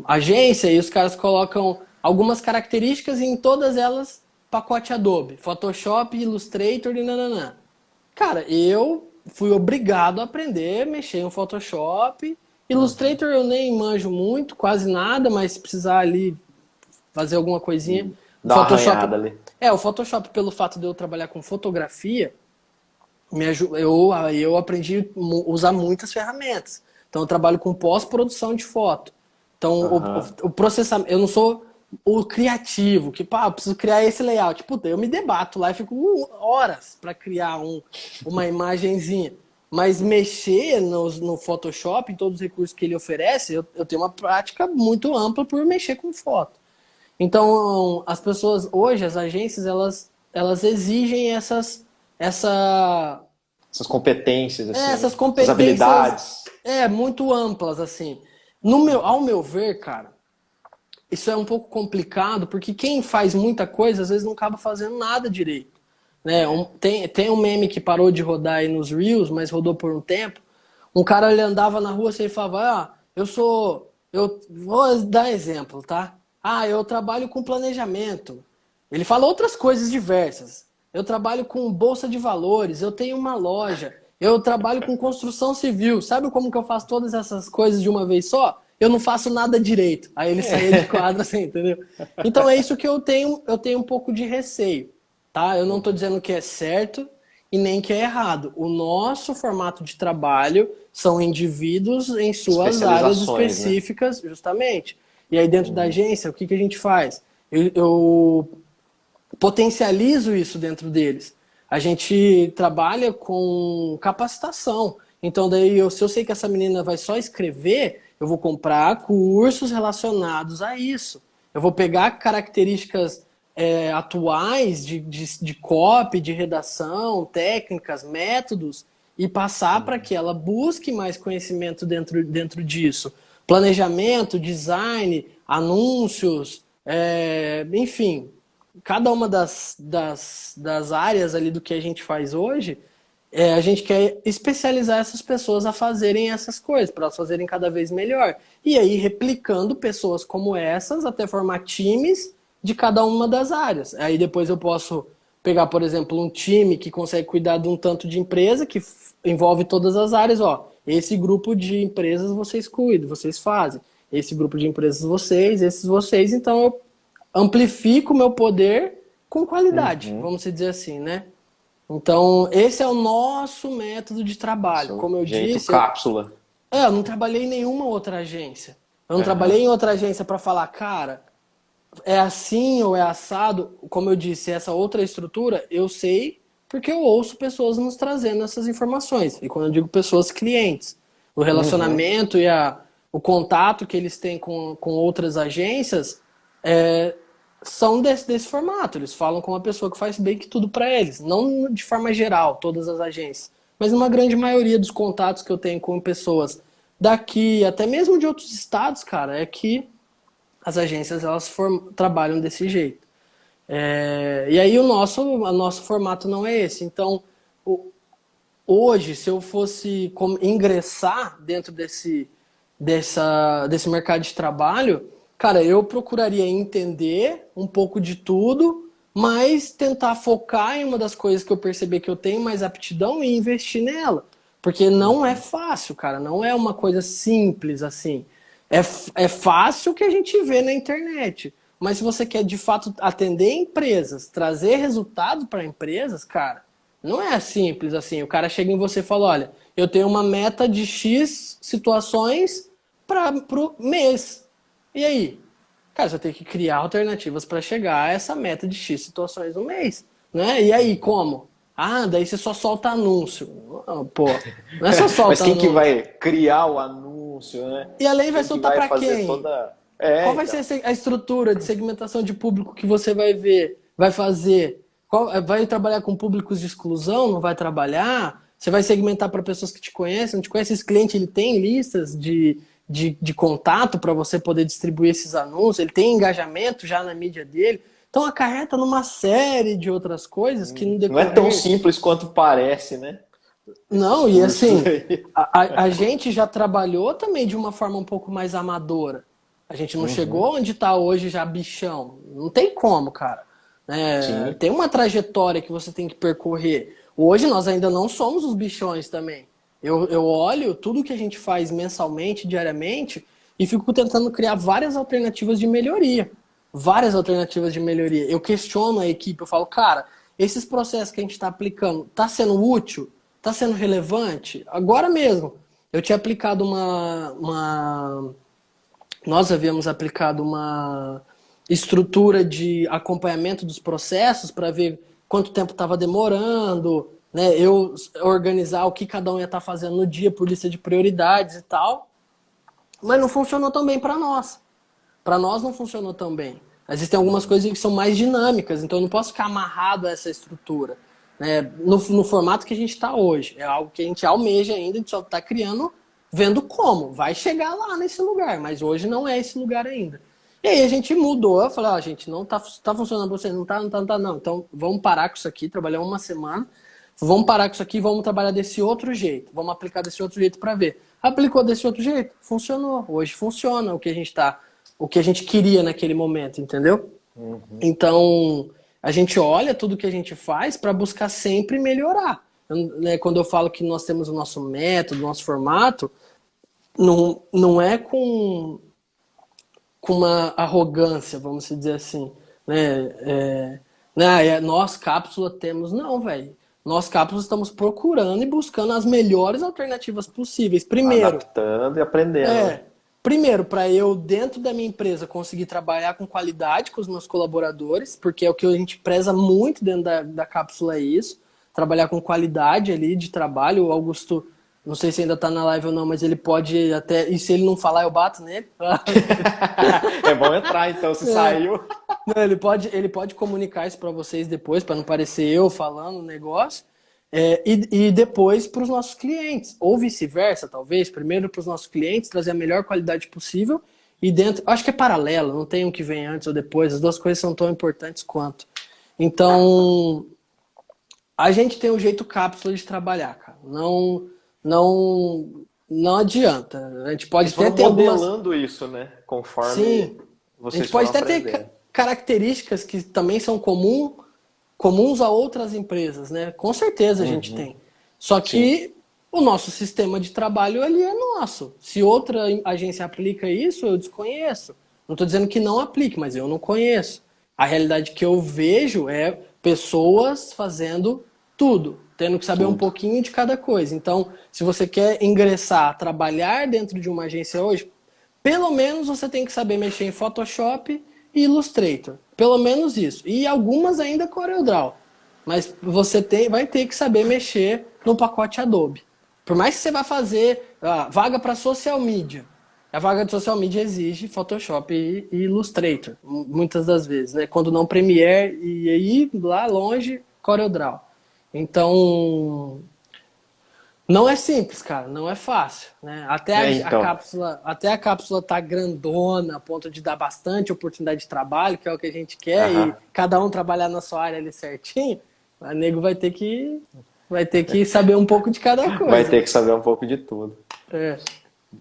agência e os caras colocam algumas características e em todas elas pacote Adobe, Photoshop, Illustrator e nananã. Cara, eu fui obrigado a aprender a mexer em Photoshop. Illustrator eu nem manjo muito, quase nada, mas se precisar ali fazer alguma coisinha. Dá uma arranhada ali. O Photoshop, pelo fato de eu trabalhar com fotografia, eu aprendi a usar muitas ferramentas. Então eu trabalho com pós-produção de foto. Então o processamento, eu não sou o criativo, que eu preciso criar esse layout. Puta, eu me debato lá e fico horas para criar uma imagenzinha. Mas mexer no Photoshop, em todos os recursos que ele oferece, eu tenho uma prática muito ampla por mexer com foto. Então, as pessoas hoje, as agências, elas exigem essa essas competências, assim, essas essas competências habilidades. muito amplas, assim. Ao meu ver, cara, isso é um pouco complicado, porque quem faz muita coisa, às vezes não acaba fazendo nada direito. Né? Tem um meme que parou de rodar aí nos Reels, mas rodou por um tempo. Um cara, ele andava na rua assim, e falava, eu vou dar exemplo, tá? Eu trabalho com planejamento. Ele fala outras coisas diversas. Eu trabalho com bolsa de valores, eu tenho uma loja, eu trabalho com construção civil. Sabe como que eu faço todas essas coisas de uma vez só? Eu não faço nada direito. Aí ele saía de quadro assim, entendeu? Então é isso que eu tenho um pouco de receio, tá? Eu não estou dizendo que é certo e nem que é errado. O nosso formato de trabalho são indivíduos em suas áreas Especializações, né? específicas, justamente. E aí dentro da agência, o que a gente faz? Eu potencializo isso dentro deles. A gente trabalha com capacitação. Então, daí, se eu sei que essa menina vai só escrever, eu vou comprar cursos relacionados a isso. Eu vou pegar características atuais de copy, de redação, técnicas, métodos, e passar para que ela busque mais conhecimento dentro disso. Planejamento, design, anúncios, enfim, cada uma das áreas ali do que a gente faz hoje, a gente quer especializar essas pessoas a fazerem essas coisas, para elas fazerem cada vez melhor. E aí, replicando pessoas como essas, até formar times de cada uma das áreas. Aí depois eu posso pegar, por exemplo, um time que consegue cuidar de um tanto de empresa, que envolve todas as áreas. Ó, esse grupo de empresas vocês cuidam, vocês fazem. Esse grupo de empresas esses vocês. Então eu amplifico o meu poder com qualidade, vamos dizer assim, né? Então, esse é o nosso método de trabalho. Seu Como eu jeito disse, cápsula. eu não trabalhei em nenhuma outra agência. Eu não trabalhei em outra agência para falar, cara, é assim ou é assado. Como eu disse, essa outra estrutura, eu sei porque eu ouço pessoas nos trazendo essas informações. E quando eu digo pessoas, clientes. O relacionamento e o contato que eles têm com outras agências são desse formato. Eles falam com uma pessoa que faz bem que tudo para eles. Não de forma geral, todas as agências. Mas uma grande maioria dos contatos que eu tenho com pessoas daqui, até mesmo de outros estados, cara, é que as agências elas trabalham desse jeito. E aí o nosso formato não é esse. Então, hoje, se eu fosse ingressar dentro desse mercado de trabalho, cara, eu procuraria entender um pouco de tudo, mas tentar focar em uma das coisas que eu perceber que eu tenho mais aptidão e investir nela. Porque não é fácil, cara, não é uma coisa simples assim. É fácil que a gente vê na internet. Mas se você quer de fato atender empresas, trazer resultado para empresas, cara, não é simples assim. O cara chega em você e fala: olha, eu tenho uma meta de X situações para o mês. E aí? Cara, você tem que criar alternativas para chegar a essa meta de X situações no mês. Né? E aí, como? Daí você só solta anúncio. Não, pô, não é só Mas solta quem que anúncio. vai criar o anúncio, né? E além vai Quem que soltar vai para fazer quem? toda... Qual vai então. ser a estrutura de segmentação de público que você vai ver, vai fazer? Vai trabalhar com públicos de exclusão? Não vai trabalhar? Você vai segmentar para pessoas que te conhecem? Não te conhece? Esse cliente ele tem listas de contato para você poder distribuir esses anúncios? Ele tem engajamento já na mídia dele? Então acarreta numa série de outras coisas que no Não é tão decorrer... simples quanto parece, né? Esses Não, e cursos assim, aí. a gente já trabalhou também de uma forma um pouco mais amadora. A gente não chegou onde está hoje já bichão. Não tem como, cara. Sim. Tem uma trajetória que você tem que percorrer. Hoje nós ainda não somos os bichões também. Eu olho tudo que a gente faz mensalmente, diariamente, e fico tentando criar várias alternativas de melhoria. Várias alternativas de melhoria. Eu questiono a equipe, eu falo, cara, esses processos que a gente está aplicando, está sendo útil? Está sendo relevante? Agora mesmo, eu tinha aplicado nós havíamos aplicado uma estrutura de acompanhamento dos processos para ver quanto tempo estava demorando, né? Eu organizar o que cada um ia estar fazendo no dia por lista de prioridades e tal. Mas não funcionou tão bem para nós. Para nós não funcionou tão bem. Existem algumas coisas que são mais dinâmicas, então eu não posso ficar amarrado a essa estrutura. né, no formato que a gente está hoje. É algo que a gente almeja ainda, a gente só está criando, vendo como. Vai chegar lá nesse lugar, mas hoje não é esse lugar ainda. E aí a gente mudou, eu falei, gente, não tá funcionando pra você, não tá, não. Então vamos parar com isso aqui, trabalhar uma semana, vamos parar com isso aqui, vamos trabalhar desse outro jeito, vamos aplicar desse outro jeito para ver. Aplicou desse outro jeito, funcionou. Hoje funciona o que a gente queria naquele momento, entendeu? Então, a gente olha tudo que a gente faz para buscar sempre melhorar. Né, quando eu falo que nós temos o nosso método, o nosso formato, não é com uma arrogância, vamos dizer assim, né? Nós, Cápsula, temos... Não, velho. Nós, Cápsula, estamos procurando e buscando as melhores alternativas possíveis. Primeiro... Adaptando e aprendendo. Né? Primeiro, para eu, dentro da minha empresa, conseguir trabalhar com qualidade com os meus colaboradores, porque é o que a gente preza muito dentro da Cápsula, é isso. Trabalhar com qualidade ali de trabalho. O Augusto... Não sei se ainda tá na live ou não, mas ele pode até... E se ele não falar, eu bato nele. É bom entrar, então, se saiu. Não, ele pode comunicar isso para vocês depois, para não parecer eu falando o negócio. E depois para os nossos clientes. Ou vice-versa, talvez. Primeiro para os nossos clientes, trazer a melhor qualidade possível. E dentro... Acho que é paralelo, não tem um que vem antes ou depois. As duas coisas são tão importantes quanto. Então, a gente tem um jeito Cápsula de trabalhar, cara. Não adianta. A gente pode até ter modelando isso, né? Conforme Sim. vocês A gente pode até aprendendo. ter características que também são comuns a outras empresas, né? Com certeza a gente tem. Só que o nosso sistema de trabalho ele é nosso. Se outra agência aplica isso, eu desconheço. Não estou dizendo que não aplique, mas eu não conheço. A realidade que eu vejo é pessoas fazendo tudo, tendo que saber um pouquinho de cada coisa. Então, se você quer ingressar, trabalhar dentro de uma agência hoje, pelo menos você tem que saber mexer em Photoshop e Illustrator. Pelo menos isso. E algumas ainda CorelDRAW. Mas você vai ter que saber mexer no pacote Adobe. Por mais que você vá fazer vaga para social media. A vaga de social media exige Photoshop e Illustrator, muitas das vezes, né? Quando não Premiere e aí lá longe, CorelDRAW. Então, não é simples, cara, não é fácil, né? Até a cápsula tá grandona, a ponto de dar bastante oportunidade de trabalho, que é o que a gente quer, e cada um trabalhar na sua área ali certinho, o nego vai ter que saber um pouco de cada coisa. Vai ter que saber um pouco de tudo. É.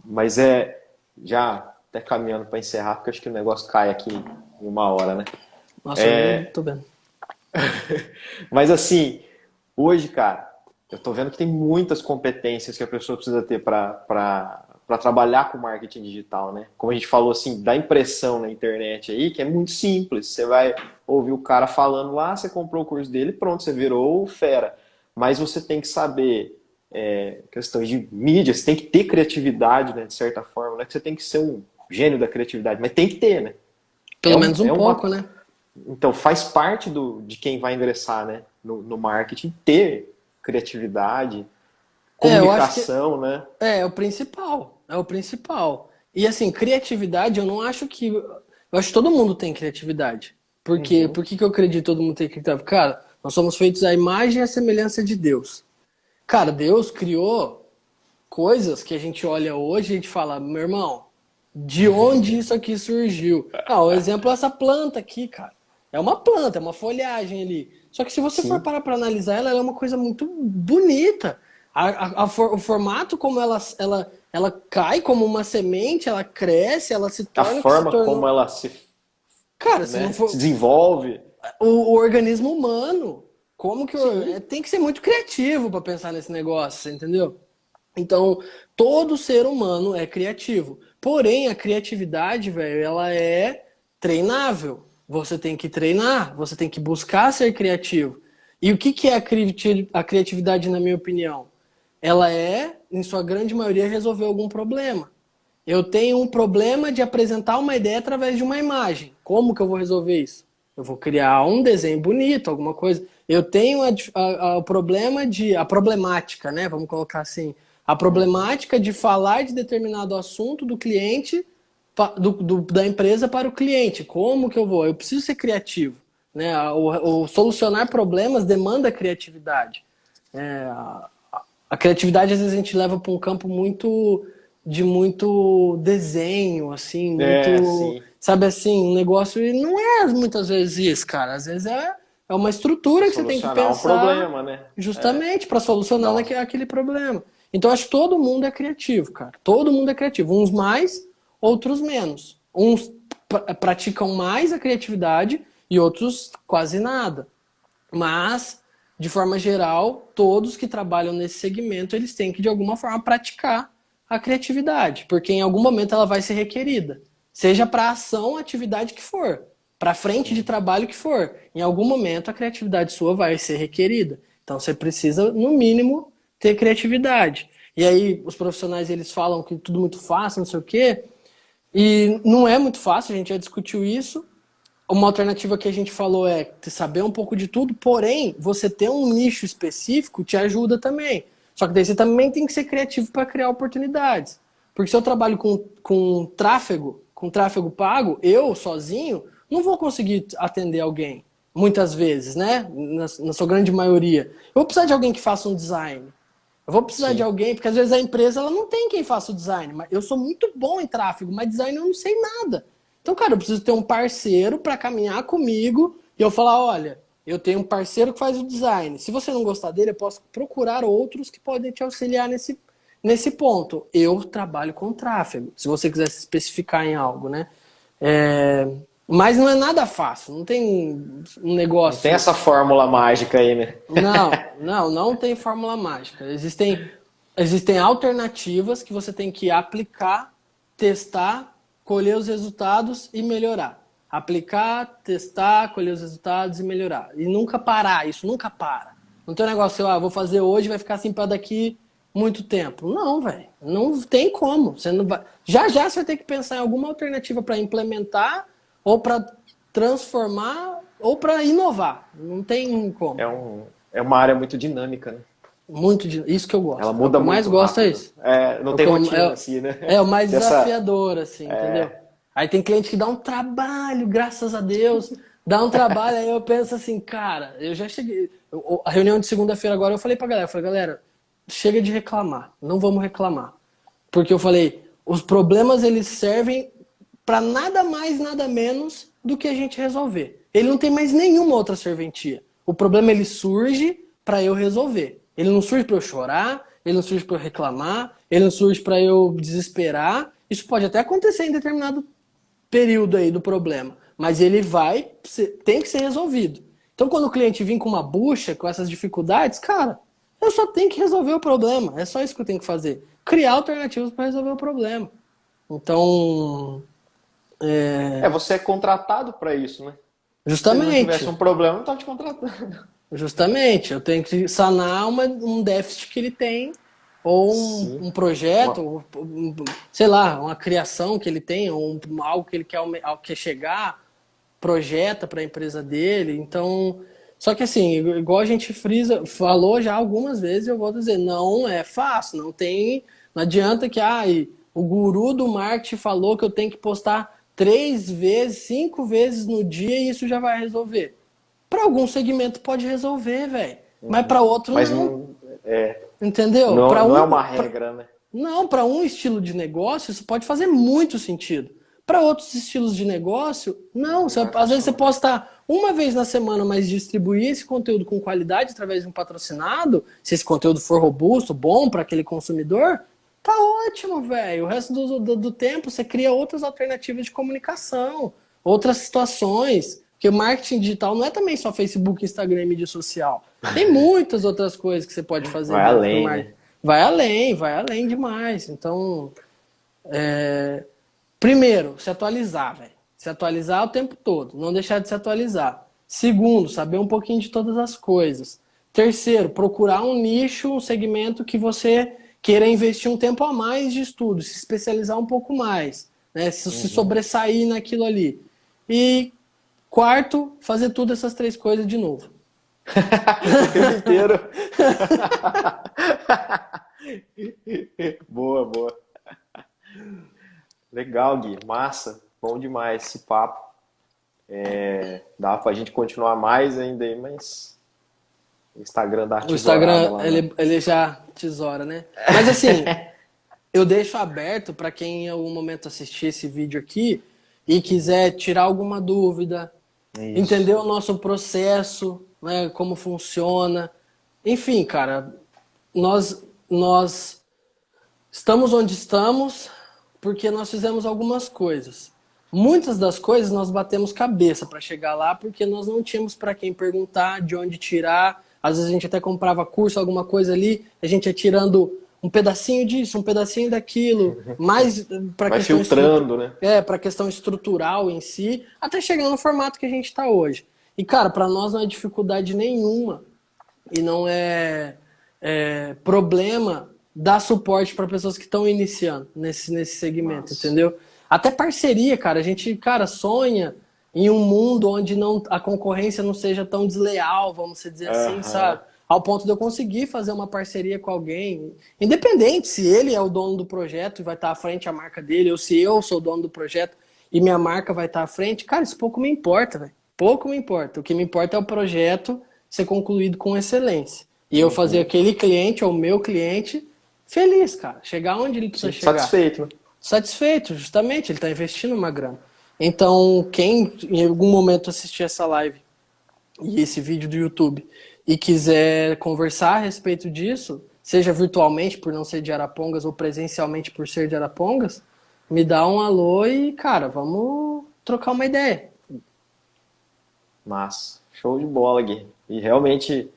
Mas já até caminhando para encerrar, porque acho que o negócio cai aqui em 1 hora, né? Nossa, eu não tô vendo. Mas assim, hoje, cara, eu tô vendo que tem muitas competências que a pessoa precisa ter para trabalhar com marketing digital, né? Como a gente falou, assim, da impressão na internet aí, que é muito simples. Você vai ouvir o cara falando lá, você comprou o curso dele, pronto, você virou fera. Mas você tem que saber questões de mídia, você tem que ter criatividade, né, de certa forma. Não é que você tem que ser um gênio da criatividade, mas tem que ter, né? Pelo menos um pouco, né? Então, faz parte de quem vai ingressar, né, no marketing, ter criatividade, comunicação, né? É o principal. É o principal. E assim, criatividade, eu acho que todo mundo tem criatividade. Por quê? Por que eu acredito que todo mundo tem criatividade? Cara, nós somos feitos à imagem e à semelhança de Deus. Cara, Deus criou coisas que a gente olha hoje e a gente fala, meu irmão, de onde isso aqui surgiu? O exemplo é essa planta aqui, cara. É uma planta, é uma folhagem ali. Só que se você for parar para analisar ela é uma coisa muito bonita. O formato como ela cai como uma semente, ela cresce, ela se torna... A forma como ela Cara, se desenvolve. O organismo humano, tem que ser muito criativo para pensar nesse negócio, você entendeu? Então, todo ser humano é criativo. Porém, a criatividade, velho, ela é treinável. Você tem que treinar, você tem que buscar ser criativo. E o que é a criatividade, na minha opinião? Ela em sua grande maioria, resolver algum problema. Eu tenho um problema de apresentar uma ideia através de uma imagem. Como que eu vou resolver isso? Eu vou criar um desenho bonito, alguma coisa. Eu tenho o problema a problemática, né? Vamos colocar assim. A problemática de falar de determinado assunto do cliente, da empresa para o cliente. Como que eu vou? Eu preciso ser criativo. né? O solucionar problemas demanda criatividade. A criatividade, às vezes, a gente leva para um campo muito desenho, assim, muito, Sim. sabe assim, um negócio, e não é muitas vezes isso, cara. Às vezes é uma Pra estrutura que você tem que solucionar um pensar problema, né? justamente para solucionar Nossa. aquele problema. Então, acho que todo mundo é criativo, cara. Todo mundo é criativo. Uns mais, outros menos. Uns praticam mais a criatividade e outros quase nada. Mas, de forma geral, todos que trabalham nesse segmento, eles têm que, de alguma forma, praticar a criatividade, porque em algum momento ela vai ser requerida. Seja para ação, atividade que for, para frente de trabalho que for, em algum momento a criatividade sua vai ser requerida. Então você precisa, no mínimo, ter criatividade. E aí os profissionais eles falam que tudo muito fácil, não sei o quê, e não é muito fácil, a gente já discutiu isso. Uma alternativa que a gente falou é saber um pouco de tudo, porém, você ter um nicho específico te ajuda também. Só que daí você também tem que ser criativo para criar oportunidades. Porque se eu trabalho com tráfego pago, eu sozinho não vou conseguir atender alguém. Muitas vezes, né? Na sua grande maioria. Eu vou precisar de alguém que faça um design. Eu vou precisar de Sim. alguém, porque às vezes a empresa ela não tem quem faça o design. Mas eu sou muito bom em tráfego, mas design eu não sei nada. Então, cara, eu preciso ter um parceiro para caminhar comigo e eu falar, olha, eu tenho um parceiro que faz o design. Se você não gostar dele, eu posso procurar outros que podem te auxiliar nesse ponto. Eu trabalho com tráfego, se você quiser se especificar em algo, né? Mas não é nada fácil, não tem um Não tem negócio. essa fórmula mágica aí, né? Não tem fórmula mágica. Existem alternativas que você tem que aplicar, testar, colher os resultados e melhorar. Aplicar, testar, colher os resultados e melhorar. E nunca parar, isso nunca para. Não tem um negócio, vou fazer hoje, vai ficar assim para daqui muito tempo. Não, velho. Não tem como. Você não vai... Já você vai ter que pensar em alguma alternativa para implementar ou para transformar ou para inovar. Não tem como. É uma área muito dinâmica, né? Isso que eu Ela gosto. É o que muda eu mais muito gosto é rápido. isso. Não tem rotina, assim, né? É o mais Dessa. desafiador, assim, entendeu? Aí tem cliente que dá um trabalho, graças a Deus, dá um trabalho, aí eu penso assim, cara, eu já cheguei. A reunião de segunda-feira agora eu falei pra galera, galera, chega de reclamar, não vamos reclamar. Porque eu falei, os problemas eles servem para nada mais, nada menos do que a gente resolver. Ele não tem mais nenhuma outra serventia. O problema ele surge para eu resolver. Ele não surge para eu chorar, ele não surge para eu reclamar, ele não surge para eu desesperar. Isso pode até acontecer em determinado período aí do problema, mas ele tem que ser resolvido. Então, quando o cliente vir com uma bucha, com essas dificuldades, cara, eu só tenho que resolver o problema. É só isso que eu tenho que fazer. Criar alternativas para resolver o problema. Então, Você é contratado para isso, né? Se ele não tivesse justamente, um problema, não estava te contratando. justamente, eu tenho que sanar um déficit que ele tem, ou Sim. um projeto, Uma- ou, sei lá, uma criação que ele tem, ou algo que ele quer, algo que quer chegar, projeta para a empresa dele. Então, só que assim, igual a gente falou já algumas vezes, eu vou dizer, não é fácil, não adianta que o guru do marketing falou que eu tenho que postar 3 vezes, 5 vezes no dia e isso já vai resolver. Para algum segmento pode resolver, velho, mas para outro Mas não, não, entendeu? não é uma regra, né? Não, para um estilo de negócio, isso pode fazer muito sentido. Para outros estilos de negócio, não. Não vai Às vezes você funcionar. posta uma vez na semana, mas distribuir esse conteúdo com qualidade através de um patrocinado, se esse conteúdo for robusto, bom para aquele consumidor, tá ótimo, velho. O resto do tempo você cria outras alternativas de comunicação, outras situações. Porque o marketing digital não é também só Facebook, Instagram e mídia social. Tem muitas outras coisas que você pode fazer Vai dentro do além, marketing. né? Vai além demais. Então, primeiro, se atualizar, velho. Se atualizar o tempo todo, não deixar de se atualizar. Segundo, saber um pouquinho de todas as coisas. Terceiro, procurar um nicho, um segmento que você queira investir um tempo a mais de estudo, se especializar um pouco mais, né? Se sobressair naquilo ali. E quarto, fazer tudo essas 3 coisas de novo. O tempo inteiro. Boa, boa. Legal, Gui. Massa. Bom demais esse papo. Dá pra gente continuar mais ainda aí, mas o Instagram dá uma O tesourada Instagram, lá, né? ele já tesoura, né? Mas assim, eu deixo aberto para quem em algum momento assistir esse vídeo aqui e quiser tirar alguma dúvida, É entender isso. o nosso processo, né, como funciona. Enfim, cara, nós estamos onde estamos porque nós fizemos algumas coisas. Muitas das coisas nós batemos cabeça para chegar lá porque nós não tínhamos para quem perguntar, de onde tirar. Às vezes a gente até comprava curso, alguma coisa ali, a gente ia tirando um pedacinho disso, um pedacinho daquilo, mais para Vai questão filtrando, né? para questão estrutural em si, até chegar no formato que a gente está hoje. E cara, para nós não é dificuldade nenhuma e não é problema dar suporte para pessoas que estão iniciando nesse segmento, Nossa. entendeu? Até parceria, cara. A gente, cara, sonha em um mundo onde não, a concorrência não seja tão desleal, vamos dizer assim, Aham. sabe? Ao ponto de eu conseguir fazer uma parceria com alguém, independente se ele é o dono do projeto e vai estar à frente a marca dele, ou se eu sou o dono do projeto e minha marca vai estar à frente, cara, isso pouco me importa, velho. Pouco me importa. O que me importa é o projeto ser concluído com excelência. E eu fazer Uhum. aquele cliente, ou o meu cliente, feliz, cara. Chegar onde ele precisa Sim, chegar. satisfeito, né? Satisfeito, justamente, ele está investindo uma grana. Então, quem em algum momento assistir essa live e esse vídeo do YouTube e quiser conversar a respeito disso, seja virtualmente por não ser de Arapongas ou presencialmente por ser de Arapongas, me dá um alô e, cara, vamos trocar uma ideia. Massa. Show de bola, Gui. E realmente,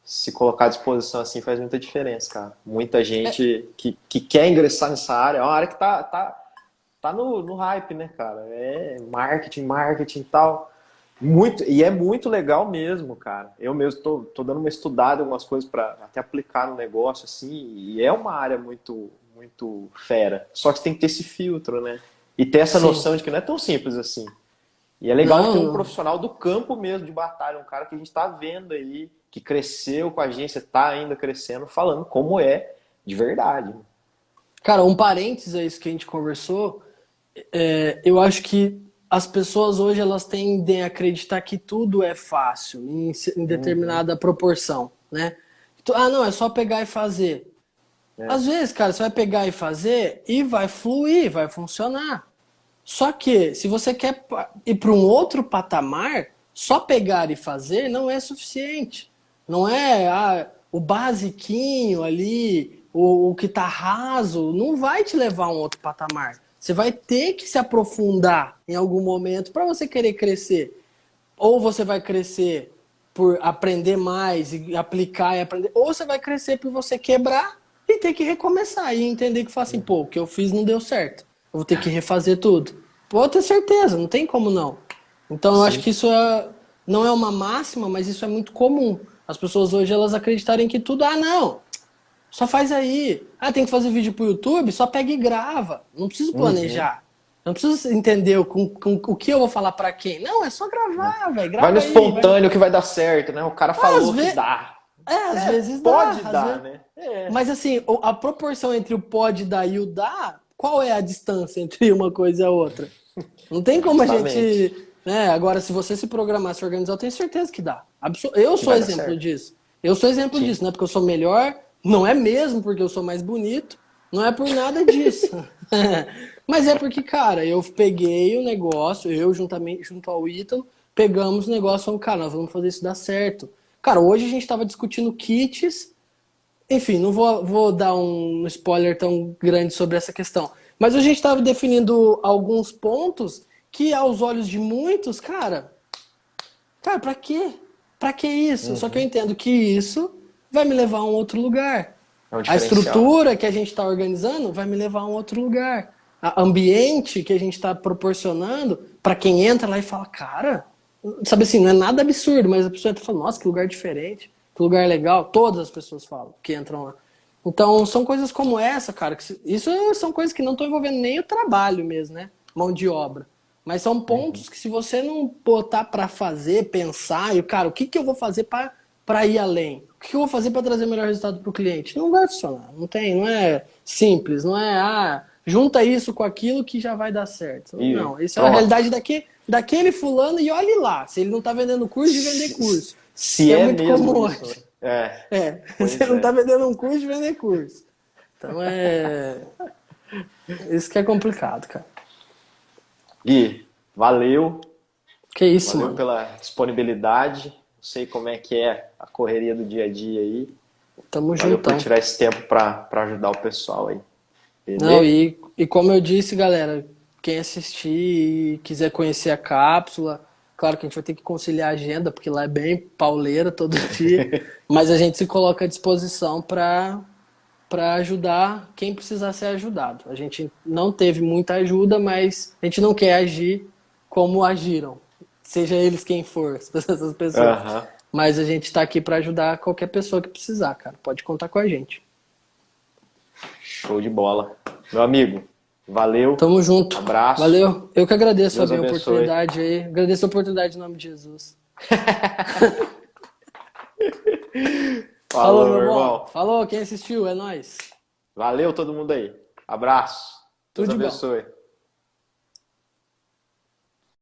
se colocar à disposição assim faz muita diferença, cara. Muita gente que quer ingressar nessa área, é uma área que tá no hype, né, cara? É marketing e tal. Muito, e é muito legal mesmo, cara. Eu mesmo tô dando uma estudada em algumas coisas para até aplicar no negócio, assim, e é uma área muito fera. Só que você tem que ter esse filtro, né? E ter essa Sim. noção de que não é tão simples assim. E é legal Não, ter um não. profissional do campo mesmo de batalha, um cara que a gente está vendo aí, que cresceu com a agência, está ainda crescendo, falando como é de verdade. Cara, um parênteses a isso que a gente conversou, eu acho que as pessoas hoje elas tendem a acreditar que tudo é fácil em Uhum. determinada proporção, né? Ah, não, é só pegar e fazer. É. Às vezes, cara, você vai pegar e fazer e vai fluir, vai funcionar. Só que se você quer ir para um outro patamar, só pegar e fazer não é suficiente. Não é o basiquinho ali, o que tá raso, não vai te levar a um outro patamar. Você vai ter que se aprofundar em algum momento para você querer crescer. Ou você vai crescer por aprender mais e aplicar e aprender, ou você vai crescer por você quebrar e ter que recomeçar e entender que fala assim, pô, o que eu fiz não deu certo. Eu vou ter que refazer tudo. Pode ter certeza, não tem como não. Então eu acho Sim. que isso não é uma máxima, mas isso é muito comum. As pessoas hoje elas acreditarem que tudo, não, só faz aí. Tem que fazer vídeo pro YouTube, só pega e grava. Não preciso Uhum. planejar. Não preciso entender com o que eu vou falar pra quem. Não, é só gravar, velho. Vai no Grava aí. Vai. espontâneo que vai dar certo, né? O cara Às falou que vezes, dá. às É, vezes dá. pode Às dar, vezes... né? É, Mas assim, a proporção entre o pode dar e o dá, qual é a distância entre uma coisa e a outra? Não tem como a justamente. gente. Né? Agora, se você se programar, se organizar, eu tenho certeza que dá. Eu Que sou vai dar exemplo certo. disso. Eu sou exemplo Sim. disso, não é porque eu sou melhor, não é mesmo porque eu sou mais bonito, não é por nada disso. Mas é porque, cara, eu peguei o negócio, eu juntamente, junto ao Ítalo, pegamos o negócio e falamos, cara, nós vamos fazer isso dar certo. Cara, hoje a gente estava discutindo kits, enfim, não vou dar um spoiler tão grande sobre essa questão. Mas a gente estava definindo alguns pontos que, aos olhos de muitos, cara, pra quê? Pra que isso? Só que eu Uhum. entendo que isso vai me levar a um outro lugar. É um A diferencial. estrutura que a gente está organizando vai me levar a um outro lugar. O ambiente que a gente está proporcionando, para quem entra lá e fala, cara, sabe assim, não é nada absurdo, mas a pessoa entra e fala, nossa, que lugar diferente, que lugar legal. Todas as pessoas falam que entram lá. Então, são coisas como essa, cara, isso são coisas que não estão envolvendo nem o trabalho mesmo, né? Mão de obra. Mas são Uhum. pontos que se você não botar para fazer, pensar, e cara, o que eu vou fazer para ir além? O que eu vou fazer para trazer o melhor resultado para o cliente? Não vai funcionar. Não é simples, não é junta isso com aquilo que já vai dar certo. E Não, isso é a pronto. realidade daqui daquele fulano e olhe lá, se ele não tá vendendo curso, de vender curso. Se É é muito mesmo comum isso, hoje. né? É, pois Você não é. tá vendendo um curso, de vender curso. Então isso que é complicado, cara. Gui, valeu. Que isso, Valeu mano. pela disponibilidade. Não sei como é que é a correria do dia a dia aí. Tamo Valeu por juntão. tirar esse tempo para ajudar o pessoal aí. Não, Beleza? e como eu disse, galera, quem assistir e quiser conhecer a cápsula, claro que a gente vai ter que conciliar a agenda, porque lá é bem pauleira todo dia, mas a gente se coloca à disposição para ajudar quem precisar ser ajudado. A gente não teve muita ajuda, mas a gente não quer agir como agiram, seja eles quem for, essas pessoas. Aham. Mas a gente está aqui para ajudar qualquer pessoa que precisar, cara. Pode contar com a gente. Show de bola. Meu amigo, valeu. Tamo junto. Abraço. Valeu. Eu que agradeço a Deus minha abençoe. oportunidade aí. Agradeço a oportunidade em nome de Jesus. Falou, Falou, meu meu bom. irmão. Falou, quem assistiu, é nóis. Valeu todo mundo aí. Abraço. Deus Tudo de bom. abençoe.